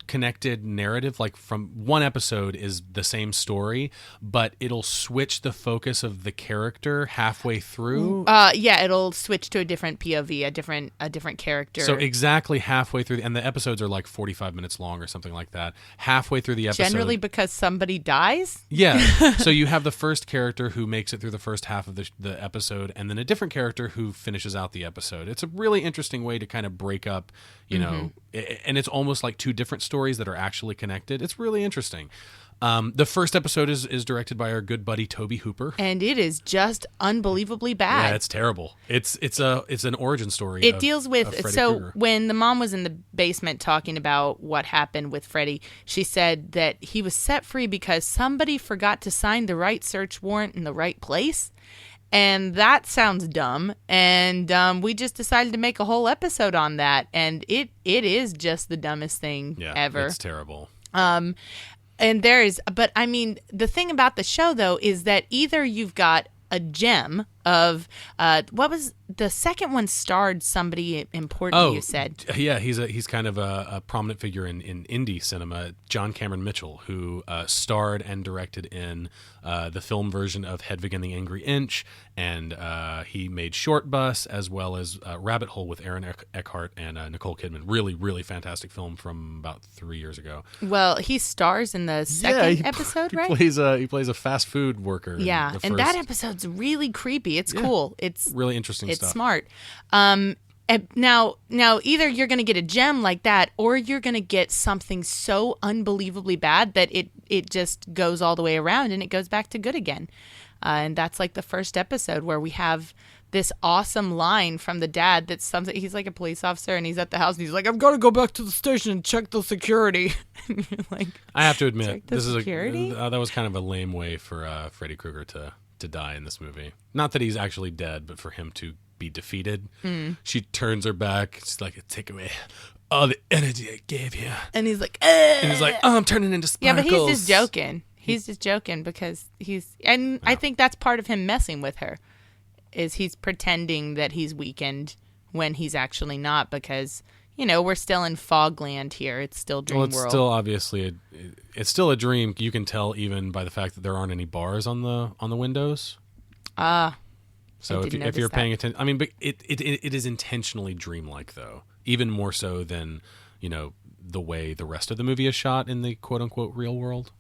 connected narrative. Like from one episode is the same story, but it'll switch the focus of the character halfway through. It'll switch to a different POV, a different character. So exactly halfway through, and the episodes are like 45 minutes long or something like that. Halfway through the episode, generally because somebody dies. Yeah. So you have the first character who makes it through the first half of the episode, and then a different character who finishes out the episode. It's a really interesting way to kind of break up, you know, and it's almost like 2 different stories that are actually connected. It's really interesting. The first episode is directed by our good buddy Toby Hooper, and it is just unbelievably bad. Yeah, it's terrible. It's an origin story. It deals with Krueger. When the mom was in the basement talking about what happened with Freddy, she said that he was set free because somebody forgot to sign the right search warrant in the right place. And that sounds dumb, and we just decided to make a whole episode on that, and it is just the dumbest thing ever. It's terrible. But I mean, the thing about the show though is that either you've got a gem of what was the second one starred somebody important. You said, yeah, he's kind of a prominent figure in indie cinema, John Cameron Mitchell, who starred and directed in the film version of Hedwig and the Angry Inch, and he made Short Bus as well as Rabbit Hole with Aaron Eckhart and Nicole Kidman. Really, really fantastic film from about 3 years ago. Well, he stars in the second episode, right? He plays a fast food worker. Yeah, and that episode's really creepy. It's cool. It's really interesting. It's stuff. smart. Now either you're going to get a gem like that, or you're going to get something so unbelievably bad that it just goes all the way around and it goes back to good again. And that's like the first episode where we have this awesome line from the dad that's something. He's like a police officer and he's at the house and he's like, "I've got to go back to the station and check the security." And you're like, I have to admit, this security? that was kind of a lame way for Freddy Krueger to die in this movie. Not that he's actually dead, but for him to be defeated. She turns her back. She's like, take away all the energy I gave you. And he's like, And he's like, oh, I'm turning into sparkles. yeah, but he's just joking. He's just joking because I think that's part of him messing with her, is he's pretending that he's weakened when he's actually not, because, we're still in Fogland here. It's still dream world. It's still obviously it's still a dream. You can tell even by the fact that there aren't any bars on the windows. So if you're paying attention, I mean, but it is intentionally dreamlike, though, even more so than the way the rest of the movie is shot in the quote unquote real world.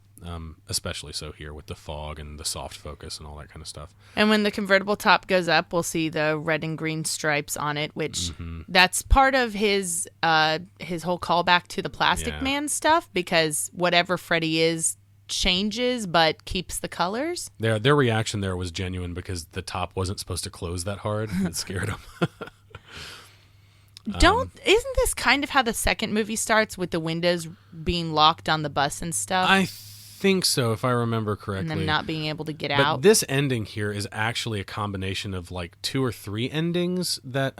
Especially so here with the fog and the soft focus and all that kind of stuff. And when the convertible top goes up, we'll see the red and green stripes on it, which that's part of his whole callback to the Plastic Man stuff, because whatever Freddy is changes but keeps the colors. Their reaction there was genuine because the top wasn't supposed to close that hard. It scared them. Isn't this kind of how the second movie starts, with the windows being locked on the bus and stuff? I think so, if I remember correctly. And them not being able to get but out. This ending here is actually a combination of like 2 or 3 endings that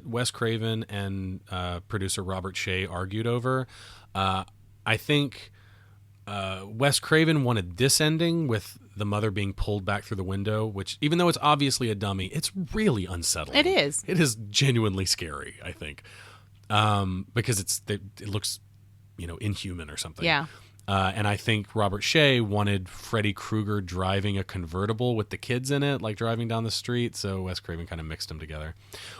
Wes Craven and producer Robert Shea argued over. I think Wes Craven wanted this ending with the mother being pulled back through the window, which, even though it's obviously a dummy, it's really unsettling. It is. It is genuinely scary, I think, because it looks, inhuman or something. Yeah. And I think Robert Shea wanted Freddy Krueger driving a convertible with the kids in it, like driving down the street. So Wes Craven kind of mixed them together.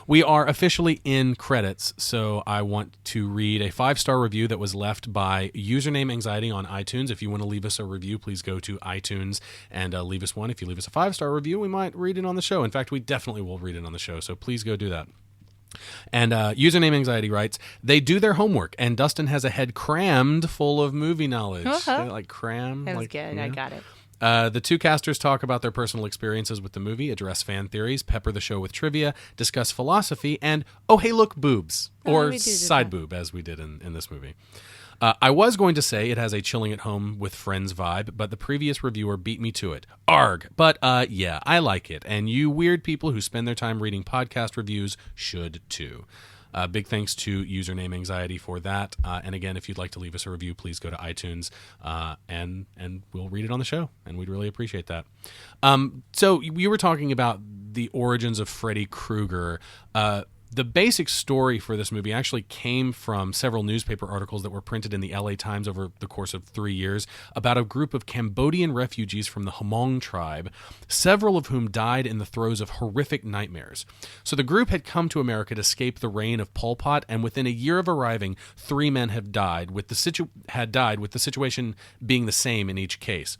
We are officially in credits, so I want to read a 5-star review that was left by Username Anxiety on iTunes. If you want to leave us a review, please go to iTunes and leave us one. If you leave us a 5-star review, we might read it on the show. In fact, we definitely will read it on the show, so please go do that. And Username Anxiety writes, they do their homework, and Dustin has a head crammed full of movie knowledge. Like cram. That was good. I got it. The 2 casters talk about their personal experiences with the movie, address fan theories, pepper the show with trivia, discuss philosophy, and, oh, hey, look, boobs. Or side boob, as we did in this movie. I was going to say it has a chilling at home with friends vibe, but the previous reviewer beat me to it. Arg. But yeah, I like it. And you weird people who spend their time reading podcast reviews should too. Big thanks to Username Anxiety for that. And again, if you'd like to leave us a review, please go to iTunes and we'll read it on the show. And we'd really appreciate that. So you were talking about the origins of Freddy Krueger. The basic story for this movie actually came from several newspaper articles that were printed in the LA Times over the course of 3 years about a group of Cambodian refugees from the Hmong tribe, several of whom died in the throes of horrific nightmares. So the group had come to America to escape the reign of Pol Pot, and within a year of arriving, 3 men have died, with the situation being the same in each case.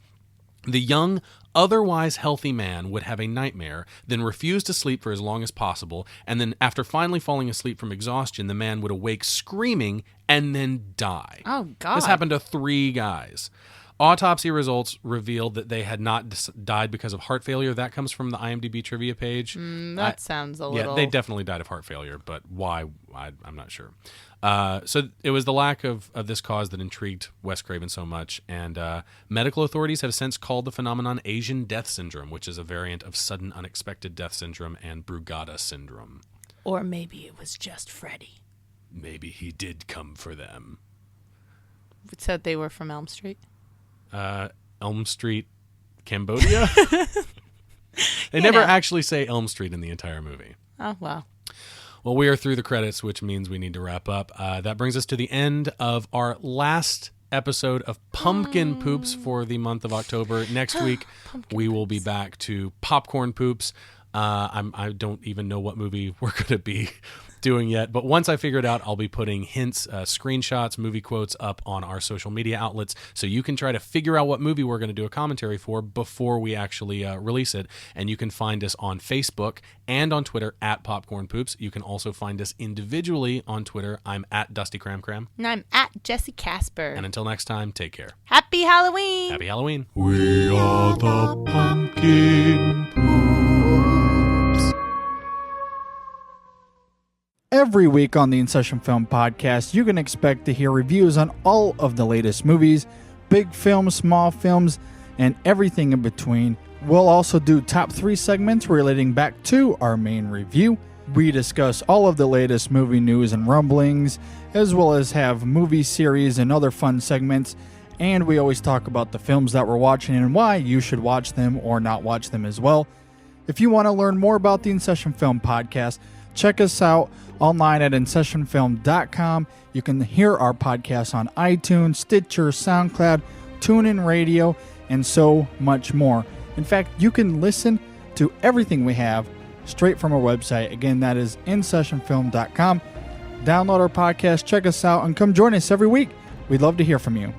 The young, otherwise healthy man would have a nightmare, then refuse to sleep for as long as possible, and then after finally falling asleep from exhaustion, the man would awake screaming and then die. Oh, God. This happened to 3 guys. Autopsy results revealed that they had not died because of heart failure. That comes from the IMDb trivia page. That sounds a little... Yeah, they definitely died of heart failure, but why, I'm not sure. So it was the lack of this cause that intrigued Wes Craven so much, and medical authorities have since called the phenomenon Asian death syndrome, which is a variant of sudden unexpected death syndrome and Brugada syndrome. Or maybe it was just Freddy. Maybe he did come for them. It said they were from Elm Street. Elm Street, Cambodia? They never actually say Elm Street in the entire movie. Oh, wow. Well, we are through the credits, which means we need to wrap up. That brings us to the end of our last episode of Pumpkin Poops for the month of October. Next week, we will be back to Popcorn Poops. I don't even know what movie we're going to be doing yet, but once I figure it out, I'll be putting hints, screenshots, movie quotes up on our social media outlets, so you can try to figure out what movie we're going to do a commentary for before we actually release it. And you can find us on Facebook and on Twitter at Popcorn Poops. You can also find us individually on Twitter. I'm at Dusty Cram Cram. And I'm at Jesse Casper. And until next time, take care. Happy Halloween! Happy Halloween! We are the Pumpkin Poops. Every week on the In Session Film Podcast, you can expect to hear reviews on all of the latest movies, big films, small films, and everything in between. We'll also do top 3 segments relating back to our main review. We discuss all of the latest movie news and rumblings, as well as have movie series and other fun segments. And we always talk about the films that we're watching and why you should watch them or not watch them as well. If you want to learn more about the In Session Film podcast, check us out online at InSessionFilm.com. You can hear our podcast on iTunes, Stitcher, SoundCloud, TuneIn Radio, and so much more. In fact, you can listen to everything we have straight from our website. Again, that is InSessionFilm.com. Download our podcast, check us out, and come join us every week. We'd love to hear from you.